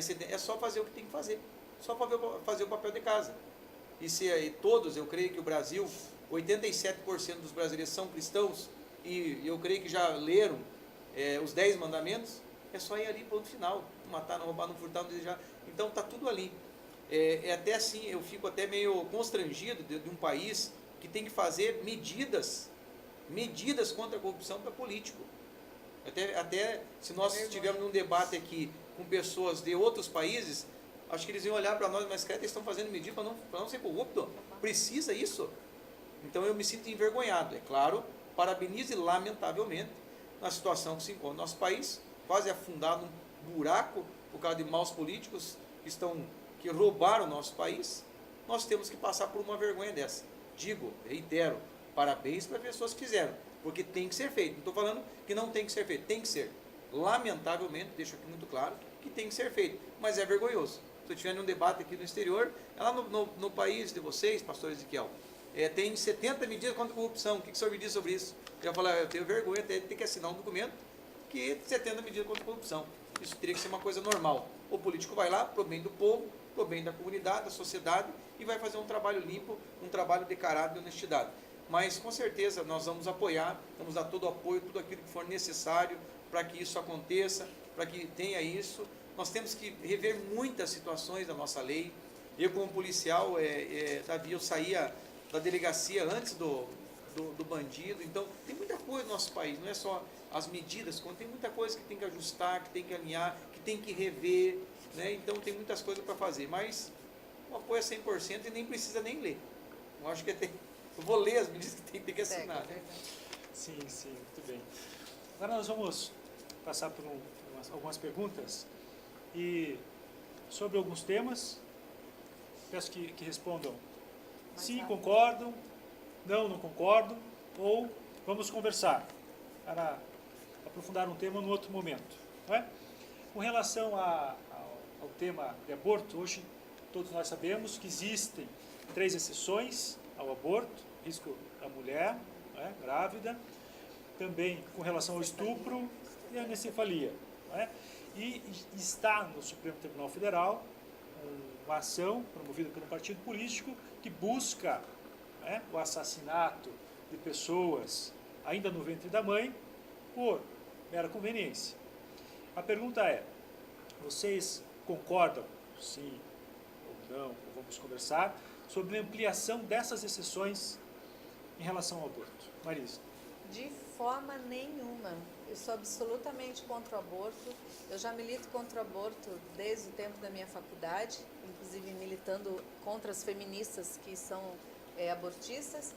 70, é só fazer o que tem que fazer, só para fazer o papel de casa. E se todos, eu creio que o Brasil, 87% dos brasileiros são cristãos, e eu creio que já leram os 10 mandamentos, é só ir ali, ponto final. Não matar, não roubar, não furtar, não desejar. Então está tudo ali. É até assim, eu fico até meio constrangido de um país que tem que fazer medidas contra a corrupção para político. Até se nós estivermos num debate aqui com pessoas de outros países, acho que eles iam olhar para nós, mas cara, eles estão fazendo medida para não ser corrupto. Precisa isso? Então eu me sinto envergonhado. É claro, parabenizo e lamentavelmente na situação que se encontra o nosso país, quase afundado num buraco por causa de maus políticos que roubaram o nosso país. Nós temos que passar por uma vergonha dessa. Digo, reitero, parabéns para as pessoas que fizeram, porque tem que ser feito. Não estou falando que não tem que ser feito, tem que ser. Lamentavelmente, deixo aqui muito claro, que tem que ser feito, mas é vergonhoso. Se eu estiver num debate aqui no exterior, lá no país de vocês, pastor Ezequiel, tem 70 medidas contra a corrupção. O que o senhor me diz sobre isso? Eu ia falar, eu tenho vergonha de ter que assinar um documento que 70 medidas contra a corrupção. Isso teria que ser uma coisa normal. O político vai lá, pro bem do povo, pro bem da comunidade, da sociedade, e vai fazer um trabalho limpo, um trabalho de caráter e honestidade. Mas, com certeza, nós vamos apoiar, vamos dar todo o apoio, tudo aquilo que for necessário para que isso aconteça, para que tenha isso. Nós temos que rever muitas situações da nossa lei. Eu, como policial, Davi, eu saía da delegacia antes do bandido. Então, tem muita coisa no nosso país, não é só as medidas, tem muita coisa que tem que ajustar, que tem que alinhar, que tem que rever, né? Então, tem muitas coisas para fazer, mas o apoio é 100% e nem precisa nem ler. Eu acho que eu vou ler as medidas que tem que assinar. Né? Sim, muito bem. Agora nós vamos passar por algumas perguntas e sobre alguns temas. Peço que respondam sim, concordam, não concordam, ou vamos conversar para aprofundar um tema no outro momento. Não é? Com relação ao tema de aborto, hoje todos nós sabemos que existem 3 exceções ao aborto: risco da mulher, não é? Grávida, também com relação ao estupro e a anencefalia. Não é? E está no Supremo Tribunal Federal uma ação promovida pelo partido político que busca o assassinato de pessoas ainda no ventre da mãe por mera conveniência. A pergunta é: vocês concordam, sim ou não, ou vamos conversar, sobre a ampliação dessas exceções em relação ao aborto? Marisa. De forma nenhuma. Eu sou absolutamente contra o aborto. Eu já milito contra o aborto desde o tempo da minha faculdade, inclusive militando contra as feministas que são abortistas.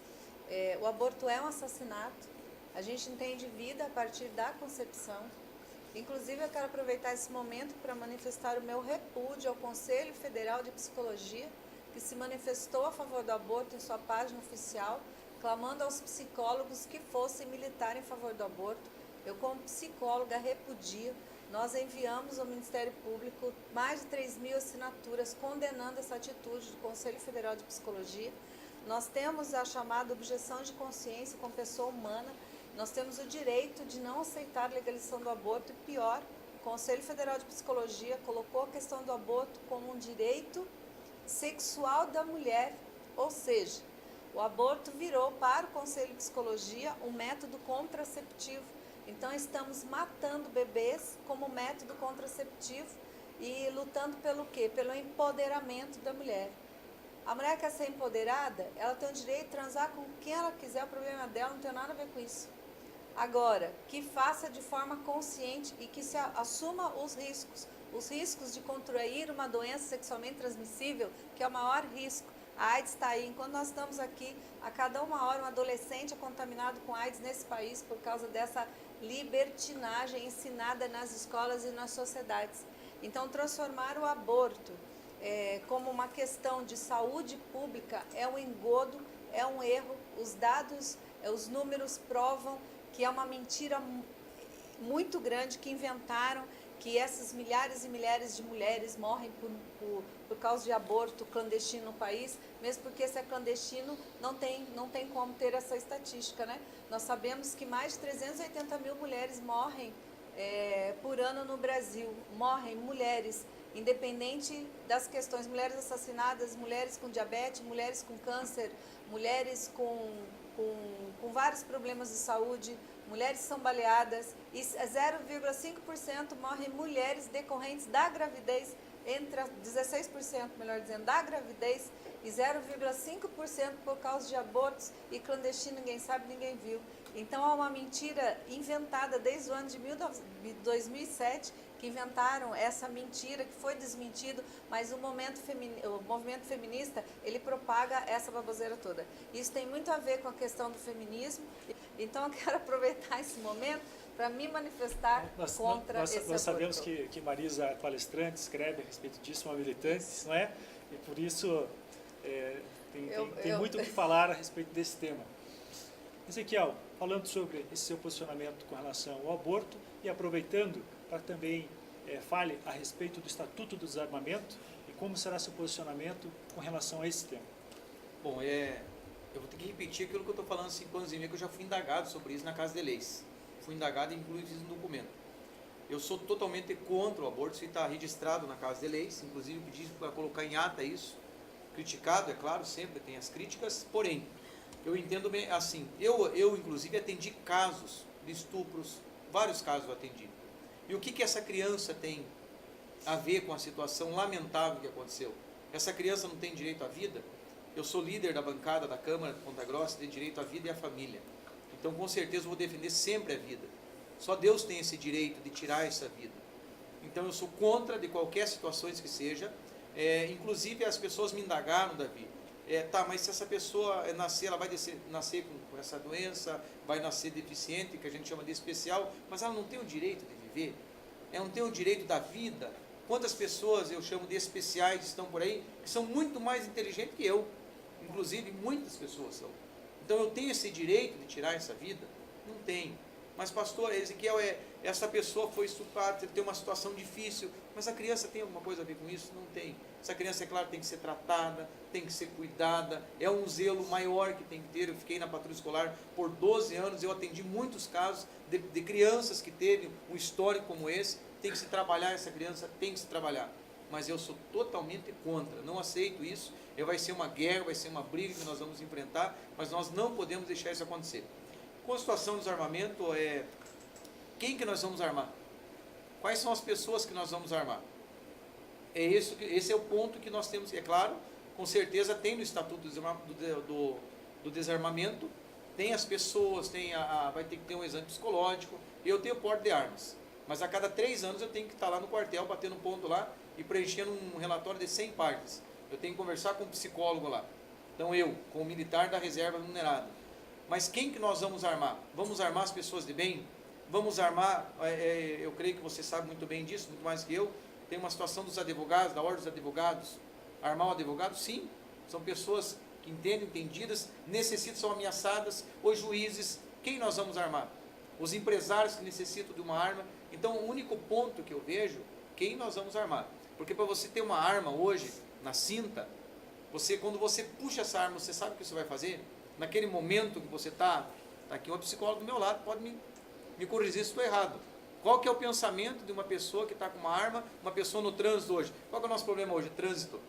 O aborto é um assassinato. A gente entende vida a partir da concepção. Inclusive, eu quero aproveitar esse momento para manifestar o meu repúdio ao Conselho Federal de Psicologia, que se manifestou a favor do aborto em sua página oficial, clamando aos psicólogos que fossem militar em favor do aborto. Eu, como psicóloga, repudio. Nós enviamos ao Ministério Público mais de 3.000 assinaturas condenando essa atitude do Conselho Federal de Psicologia. Nós temos a chamada objeção de consciência com pessoa humana. Nós temos o direito de não aceitar a legalização do aborto e, pior, o Conselho Federal de Psicologia colocou a questão do aborto como um direito sexual da mulher, ou seja, o aborto virou para o Conselho de Psicologia um método contraceptivo. Então, estamos matando bebês como método contraceptivo e lutando pelo quê? Pelo empoderamento da mulher. A mulher quer ser empoderada, ela tem o direito de transar com quem ela quiser, o problema dela não tem nada a ver com isso. Agora, que faça de forma consciente e que se assuma os riscos de contrair uma doença sexualmente transmissível, que é o maior risco. A AIDS está aí. Enquanto nós estamos aqui, a cada 1 hora, um adolescente é contaminado com AIDS nesse país por causa dessa libertinagem ensinada nas escolas e nas sociedades. Então, transformar o aborto como uma questão de saúde pública é um engodo, é um erro. Os dados, os números provam que é uma mentira muito grande que inventaram, que essas milhares e milhares de mulheres morrem por causa de aborto clandestino no país, mesmo porque se é clandestino não tem como ter essa estatística, né? Nós sabemos que mais de 380 mil mulheres morrem por ano no Brasil, morrem mulheres, independente das questões, mulheres assassinadas, mulheres com diabetes, mulheres com câncer, mulheres com vários problemas de saúde, mulheres são baleadas e 0,5% morrem mulheres decorrentes da gravidez, entre 16%, melhor dizendo, da gravidez e 0,5% por causa de abortos e clandestino, ninguém sabe, ninguém viu. Então há uma mentira inventada desde o ano de 2007, que inventaram essa mentira, que foi desmentido, mas o movimento feminista, ele propaga essa baboseira toda. Isso tem muito a ver com a questão do feminismo, então eu quero aproveitar esse momento para me manifestar contra esse aborto. Nós sabemos que Marisa é palestrante, escreve a respeito disso, uma militante, não é? E por isso tem muito o que falar a respeito desse tema. Ezequiel, falando sobre esse seu posicionamento com relação ao aborto e aproveitando para também fale a respeito do Estatuto do Desarmamento e como será seu posicionamento com relação a esse tema. Bom, eu vou ter que repetir aquilo que eu estou falando há 5 anos e meio, que eu já fui indagado sobre isso na Casa de Leis. Fui indagado e inclusive fiz um documento. Eu sou totalmente contra o aborto, isso está registrado na Casa de Leis, inclusive pedi para colocar em ata isso, criticado, é claro, sempre tem as críticas, porém, eu entendo bem assim, eu inclusive atendi casos de estupros, vários casos eu atendi. E o que essa criança tem a ver com a situação lamentável que aconteceu? Essa criança não tem direito à vida? Eu sou líder da bancada da Câmara de Ponta Grossa, tem direito à vida e à família. Então, com certeza, eu vou defender sempre a vida. Só Deus tem esse direito de tirar essa vida. Então, eu sou contra de qualquer situação que seja. Inclusive, as pessoas me indagaram, Davi. Tá, mas se essa pessoa nascer, ela vai nascer com essa doença, vai nascer deficiente, que a gente chama de especial, mas ela não tem o direito de viver. Ela não tem o direito da vida. Quantas pessoas eu chamo de especiais estão por aí, que são muito mais inteligentes que eu. Inclusive, muitas pessoas são. Então, eu tenho esse direito de tirar essa vida? Não tenho. Mas, pastor, Ezequiel, essa pessoa foi estuprada, tem uma situação difícil, mas a criança tem alguma coisa a ver com isso? Não tem. Essa criança, é claro, tem que ser tratada, tem que ser cuidada, é um zelo maior que tem que ter. Eu fiquei na patrulha escolar por 12 anos, eu atendi muitos casos de crianças que teve um histórico como esse. Tem que se trabalhar essa criança, tem que se trabalhar. Mas eu sou totalmente contra, não aceito isso. Vai ser uma guerra, vai ser uma briga que nós vamos enfrentar, mas nós não podemos deixar isso acontecer. Com a situação do desarmamento, quem que nós vamos armar? Quais são as pessoas que nós vamos armar? Esse é o ponto que nós temos, é claro, com certeza tem no Estatuto do Desarmamento, tem as pessoas, vai ter que ter um exame psicológico, eu tenho porte de armas, mas a cada 3 anos eu tenho que estar lá no quartel, batendo um ponto lá e preenchendo um relatório de 100 páginas. Eu tenho que conversar com um psicólogo lá. Então eu, como militar da reserva numerada. Mas quem que nós vamos armar? Vamos armar as pessoas de bem? Vamos armar, eu creio que você sabe muito bem disso, muito mais que eu, tem uma situação dos advogados, da ordem dos advogados. Armar o advogado? Sim. São pessoas que entendem, entendidas, necessitam, são ameaçadas. Os juízes, quem nós vamos armar? Os empresários que necessitam de uma arma. Então o único ponto que eu vejo, quem nós vamos armar? Porque para você ter uma arma hoje, na cinta, quando você puxa essa arma, você sabe o que você vai fazer? Naquele momento que você está aqui um psicólogo do meu lado, pode me corrigir se estou errado. Qual que é o pensamento de uma pessoa que está com uma arma, uma pessoa no trânsito hoje? Qual que é o nosso problema hoje? Trânsito.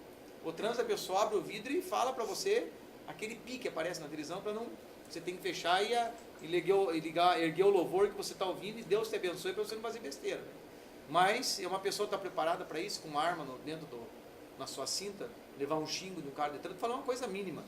O trânsito, a pessoa abre o vidro e fala para você, aquele pique aparece na televisão, para não, você tem que fechar e erguer o louvor que você está ouvindo e Deus te abençoe para você não fazer besteira. Né? Mas uma pessoa está preparada para isso, com uma arma na sua cinta, levar um xingo de um cara de trânsito, falar uma coisa mínima.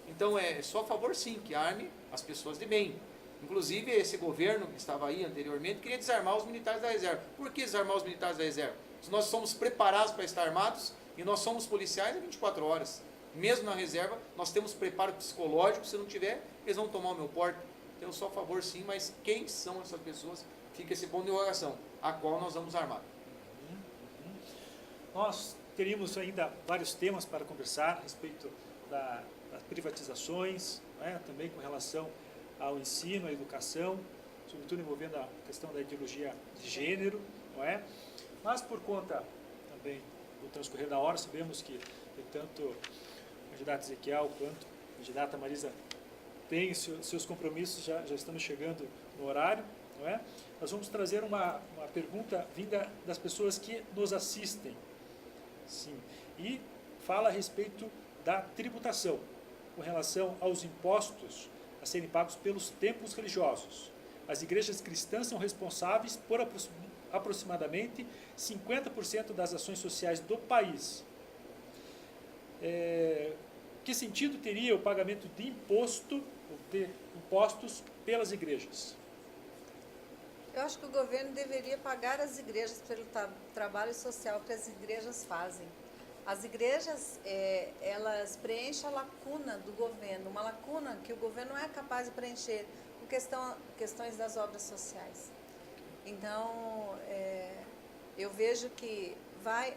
Então, só a favor, sim, que arme as pessoas de bem. Inclusive, esse governo que estava aí anteriormente queria desarmar os militares da reserva. Por que desarmar os militares da reserva? Se nós somos preparados para estar armados e nós somos policiais 24 horas. Mesmo na reserva, nós temos preparo psicológico. Se não tiver, eles vão tomar o meu porte. Então, eu sou a favor, sim, mas quem são essas pessoas? Fica esse ponto de interrogação, a qual nós vamos armar. Nós teríamos ainda vários temas para conversar a respeito das privatizações, né, também com relação ao ensino, à educação, sobretudo envolvendo a questão da ideologia de gênero, não é? Mas por conta também do transcorrer da hora, sabemos que tanto o candidato Ezequiel quanto a candidata Marisa têm seus compromissos, já estamos chegando no horário, não é? Nós vamos trazer uma pergunta vinda das pessoas que nos assistem. Sim, e fala a respeito da tributação, com relação aos impostos a serem pagos pelos templos religiosos. As igrejas cristãs são responsáveis por aproximadamente 50% das ações sociais do país. Que sentido teria o pagamento de impostos pelas igrejas? Eu acho que o governo deveria pagar as igrejas pelo trabalho social que as igrejas fazem. As igrejas, elas preenchem a lacuna do governo, uma lacuna que o governo não é capaz de preencher com questões das obras sociais. Então, eu vejo que vai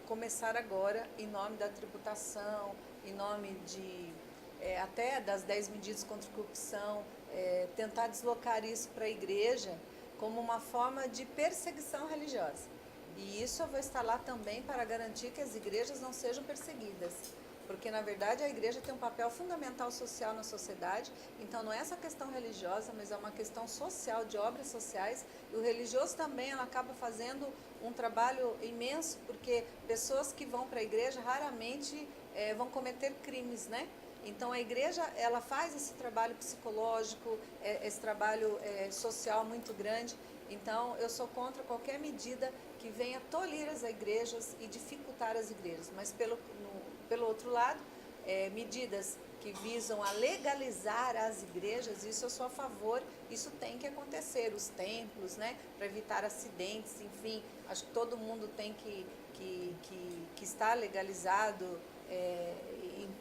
começar agora, em nome da tributação, em nome de até das 10 medidas contra a corrupção, tentar deslocar isso para a igreja como uma forma de perseguição religiosa. E isso eu vou estar lá também para garantir que as igrejas não sejam perseguidas. Porque, na verdade, a igreja tem um papel fundamental social na sociedade. Então, não é essa questão religiosa, mas é uma questão social, de obras sociais. E o religioso também, ela acaba fazendo um trabalho imenso, porque pessoas que vão para a igreja raramente vão cometer crimes, né? Então, a igreja, ela faz esse trabalho psicológico, esse trabalho social muito grande. Então, eu sou contra qualquer medida que venha tolir as igrejas e dificultar as igrejas. Mas, pelo outro lado, medidas que visam a legalizar as igrejas, isso eu sou a favor, isso tem que acontecer. Os templos, né, para evitar acidentes, enfim, acho que todo mundo tem que estar legalizado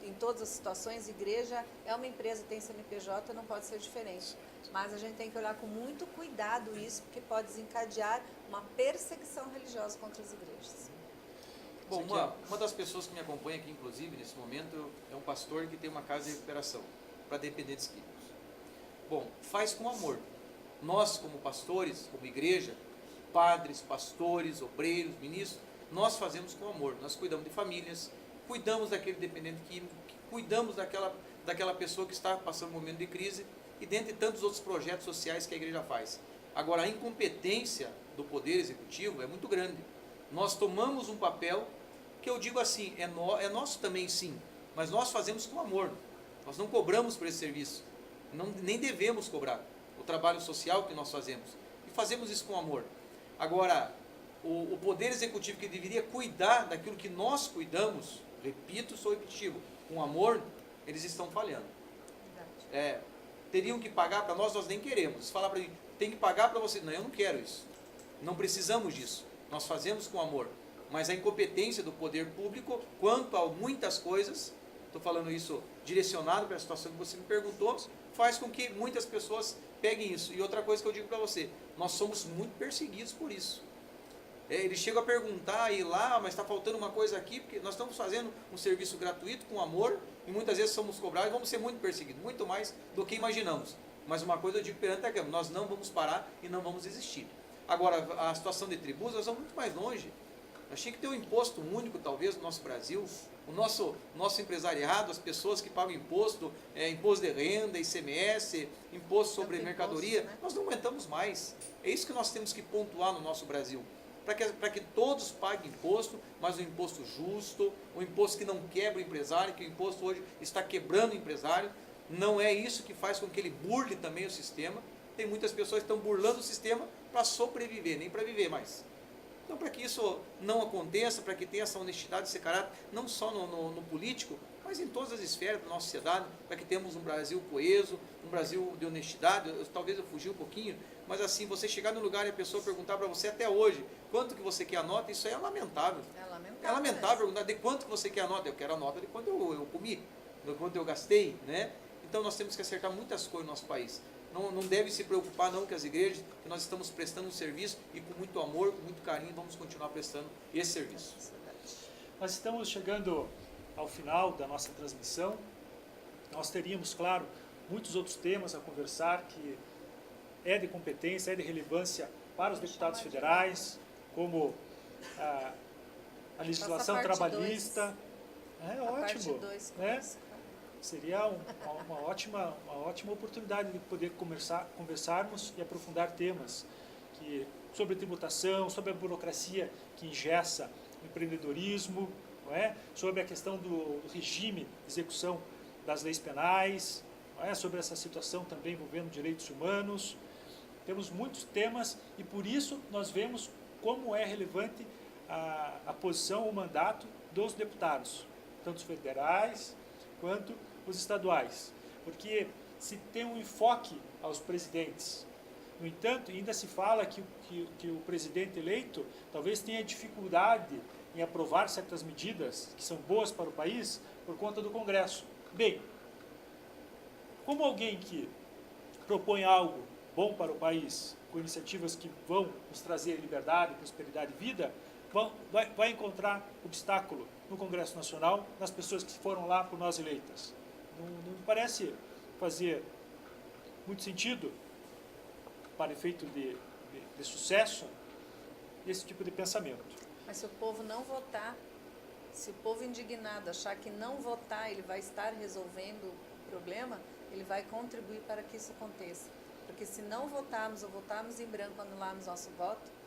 em todas as situações. Igreja é uma empresa, tem CNPJ, não pode ser diferente. Mas a gente tem que olhar com muito cuidado isso, porque pode desencadear uma perseguição religiosa contra as igrejas. Bom, uma das pessoas que me acompanha aqui, inclusive, nesse momento, é um pastor que tem uma casa de recuperação para dependentes químicos. Bom, faz com amor. Nós, como pastores, como igreja, padres, pastores, obreiros, ministros, nós fazemos com amor. Nós cuidamos de famílias, cuidamos daquele dependente químico, cuidamos daquela pessoa que está passando um momento de crise e dentre tantos outros projetos sociais que a igreja faz. Agora, a incompetência do Poder Executivo é muito grande. Nós tomamos um papel que eu digo assim, é nosso também sim, mas nós fazemos com amor. Nós não cobramos por esse serviço, nem devemos cobrar o trabalho social que nós fazemos. E fazemos isso com amor. Agora, o Poder Executivo que deveria cuidar daquilo que nós cuidamos, repito, sou repetitivo, com amor, eles estão falhando. Teriam que pagar para nós nem queremos. Se falar para mim, tem que pagar para você, não, eu não quero isso. Não precisamos disso. Nós fazemos com amor. Mas a incompetência do poder público, quanto a muitas coisas, estou falando isso direcionado para a situação que você me perguntou, faz com que muitas pessoas peguem isso. E outra coisa que eu digo para você, nós somos muito perseguidos por isso. Eles chegam a perguntar, ir lá, mas está faltando uma coisa aqui, porque nós estamos fazendo um serviço gratuito, com amor, e muitas vezes somos cobrados e vamos ser muito perseguidos, muito mais do que imaginamos. Mas uma coisa eu digo perante a Câmara, nós não vamos parar e não vamos desistir. Agora, a situação de tributos, nós vamos muito mais longe. Nós tínhamos que ter um imposto único, talvez, no nosso Brasil. O nosso empresariado, as pessoas que pagam imposto, imposto de renda, ICMS, imposto sobre mercadoria, né? Nós não aguentamos mais. É isso que nós temos que pontuar no nosso Brasil. Para que todos paguem imposto, mas um imposto justo, um imposto que não quebra o empresário, que o imposto hoje está quebrando o empresário. Não é isso que faz com que ele burle também o sistema. Tem muitas pessoas que estão burlando o sistema para sobreviver, nem para viver mais. Então, para que isso não aconteça, para que tenha essa honestidade, esse caráter, não só no político, mas em todas as esferas da nossa sociedade, para que tenhamos um Brasil coeso, um Brasil de honestidade. Talvez eu fugi um pouquinho, mas assim, você chegar no lugar e a pessoa perguntar para você até hoje, quanto que você quer a nota, isso aí é lamentável. É lamentável perguntar de quanto que você quer a nota. Eu quero a nota de quanto eu comi, de quanto eu gastei, né? Então, nós temos que acertar muitas coisas no nosso país. Não deve se preocupar não que as igrejas, que nós estamos prestando um serviço e com muito amor, com muito carinho, vamos continuar prestando esse serviço. Nós estamos chegando ao final da nossa transmissão. Nós teríamos, claro, muitos outros temas a conversar que é de competência, é de relevância para os deputados federais, como a legislação trabalhista. É ótimo, né? Seria uma ótima oportunidade de poder conversarmos e aprofundar temas sobre tributação, sobre a burocracia que engessa o empreendedorismo, não é? Sobre a questão do regime de execução das leis penais, não é? Sobre essa situação também envolvendo direitos humanos. Temos muitos temas e por isso nós vemos como é relevante a posição, o mandato dos deputados, tanto os federais quanto os estaduais, porque se tem um enfoque aos presidentes. No entanto, ainda se fala que o presidente eleito talvez tenha dificuldade em aprovar certas medidas que são boas para o país por conta do Congresso. Bem, como alguém que propõe algo bom para o país, com iniciativas que vão nos trazer liberdade, prosperidade e vida, vai encontrar obstáculo no Congresso Nacional, nas pessoas que foram lá por nós eleitas. Não parece fazer muito sentido, para efeito de sucesso, esse tipo de pensamento. Mas se o povo não votar, se o povo indignado achar que não votar ele vai estar resolvendo o problema, ele vai contribuir para que isso aconteça. Porque se não votarmos ou votarmos em branco, anularmos nosso voto,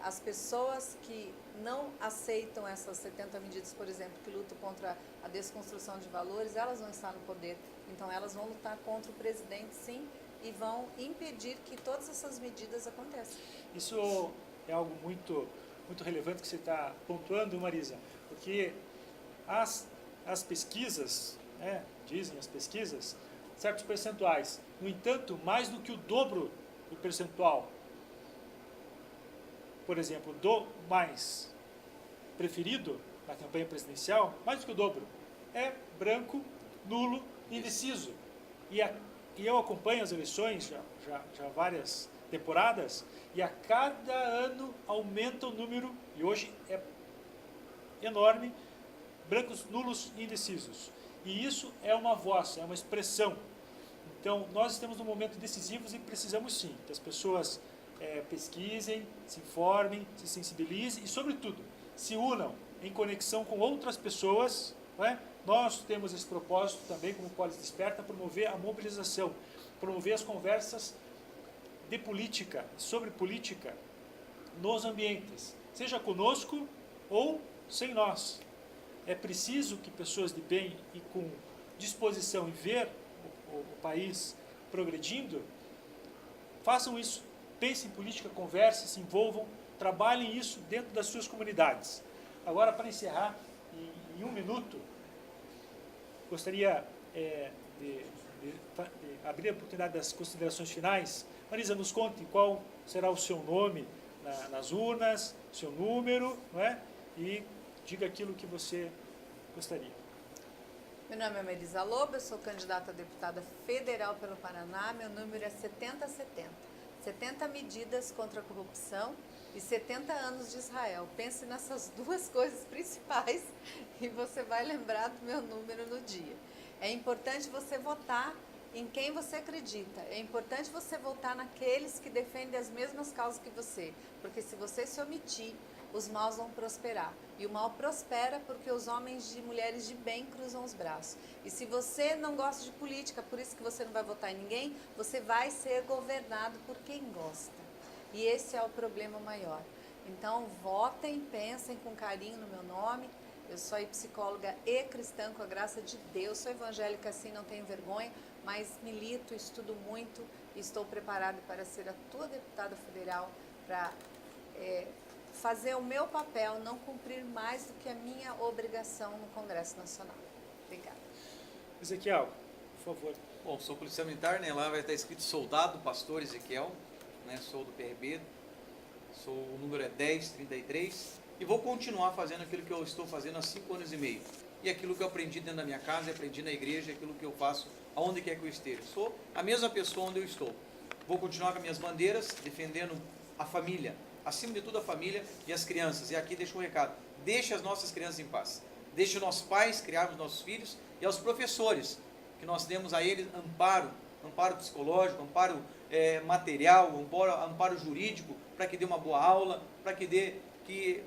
as pessoas que não aceitam essas 70 medidas, por exemplo, que lutam contra a desconstrução de valores, elas vão estar no poder. Então elas vão lutar contra o presidente, sim, e vão impedir que todas essas medidas aconteçam. Isso é algo muito relevante que você está pontuando, Marisa, porque as pesquisas, né, dizem as pesquisas, certos percentuais, no entanto, mais do que o dobro do percentual, por exemplo, do mais preferido na campanha presidencial, mais do que o dobro, é branco, nulo e indeciso. E eu acompanho as eleições já há várias temporadas, e a cada ano aumenta o número, e hoje é enorme, brancos, nulos e indecisos. E isso é uma voz, é uma expressão. Então, nós estamos num momento decisivo e precisamos sim que as pessoas pesquisem, se informem, se sensibilizem e, sobretudo, se unam em conexão com outras pessoas. Não é? Nós temos esse propósito também, como Polis Desperta, promover a mobilização, promover as conversas de política, sobre política, nos ambientes, seja conosco ou sem nós. É preciso que pessoas de bem e com disposição em ver o país progredindo, façam isso, pensem em política, conversem, se envolvam, trabalhem isso dentro das suas comunidades. Agora, para encerrar, em 1 minuto, gostaria de abrir a oportunidade das considerações finais. Marisa, nos conte qual será o seu nome nas urnas, seu número, não é? E diga aquilo que você gostaria. Meu nome é Marisa Lobo, eu sou candidata a deputada federal pelo Paraná, meu número é 7070. 70 medidas contra a corrupção e 70 anos de Israel. Pense nessas duas coisas principais e você vai lembrar do meu número no dia. É importante você votar em quem você acredita. É importante você votar naqueles que defendem as mesmas causas que você. Porque se você se omitir, os maus vão prosperar. E o mal prospera porque os homens e mulheres de bem cruzam os braços. E se você não gosta de política, por isso que você não vai votar em ninguém, você vai ser governado por quem gosta. E esse é o problema maior. Então, votem, pensem com carinho no meu nome. Eu sou psicóloga e cristã, com a graça de Deus. Sou evangélica, assim, não tenho vergonha, mas milito, estudo muito e estou preparada para ser a tua deputada federal, para fazer o meu papel, não cumprir mais do que a minha obrigação no Congresso Nacional. Obrigada. Ezequiel, por favor. Bom, sou policial militar, né? Lá vai estar escrito soldado, pastor Ezequiel, né? Sou do PRB, o número é 1033 e vou continuar fazendo aquilo que eu estou fazendo há 5 anos e meio. E aquilo que eu aprendi dentro da minha casa, aprendi na igreja, aquilo que eu faço aonde quer que eu esteja. Sou a mesma pessoa onde eu estou. Vou continuar com as minhas bandeiras, defendendo a família, acima de tudo a família e as crianças. E aqui deixo um recado, deixe as nossas crianças em paz. Deixe os nossos pais criarmos nossos filhos e aos professores, que nós demos a eles amparo psicológico, amparo material, amparo jurídico, para que dê uma boa aula, para que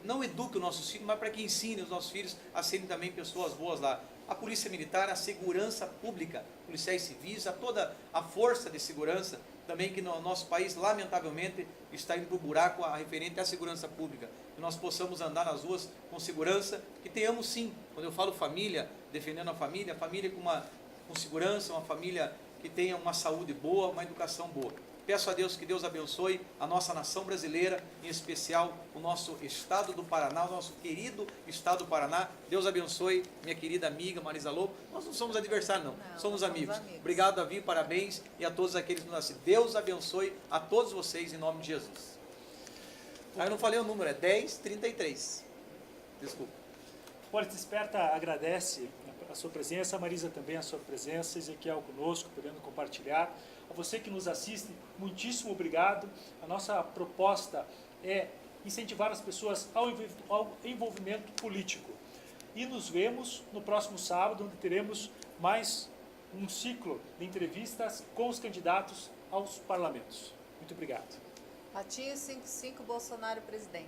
não eduque os nossos filhos, mas para que ensine os nossos filhos a serem também pessoas boas lá. A Polícia Militar, a segurança pública, policiais civis, a toda a força de segurança, também que no nosso país, lamentavelmente, está indo para o buraco referente à segurança pública. Que nós possamos andar nas ruas com segurança, que tenhamos sim, quando eu falo família, defendendo a família com segurança, uma família que tenha uma saúde boa, uma educação boa. Peço a Deus que Deus abençoe a nossa nação brasileira, em especial o nosso estado do Paraná, o nosso querido estado do Paraná. Deus abençoe minha querida amiga Marisa Lobo. Nós não somos adversários, não, somos amigos. Obrigado, Davi, parabéns, e a todos aqueles que nos assistem. Deus abençoe a todos vocês, em nome de Jesus. Eu não falei o número, é 1033. Desculpa. O Poli Desperta agradece a sua presença, a Marisa também a sua presença, Ezequiel conosco, podendo compartilhar. A você que nos assiste, muitíssimo obrigado. A nossa proposta é incentivar as pessoas ao envolvimento político. E nos vemos no próximo sábado, onde teremos mais um ciclo de entrevistas com os candidatos aos parlamentos. Muito obrigado. Ratinho 55, Bolsonaro presidente.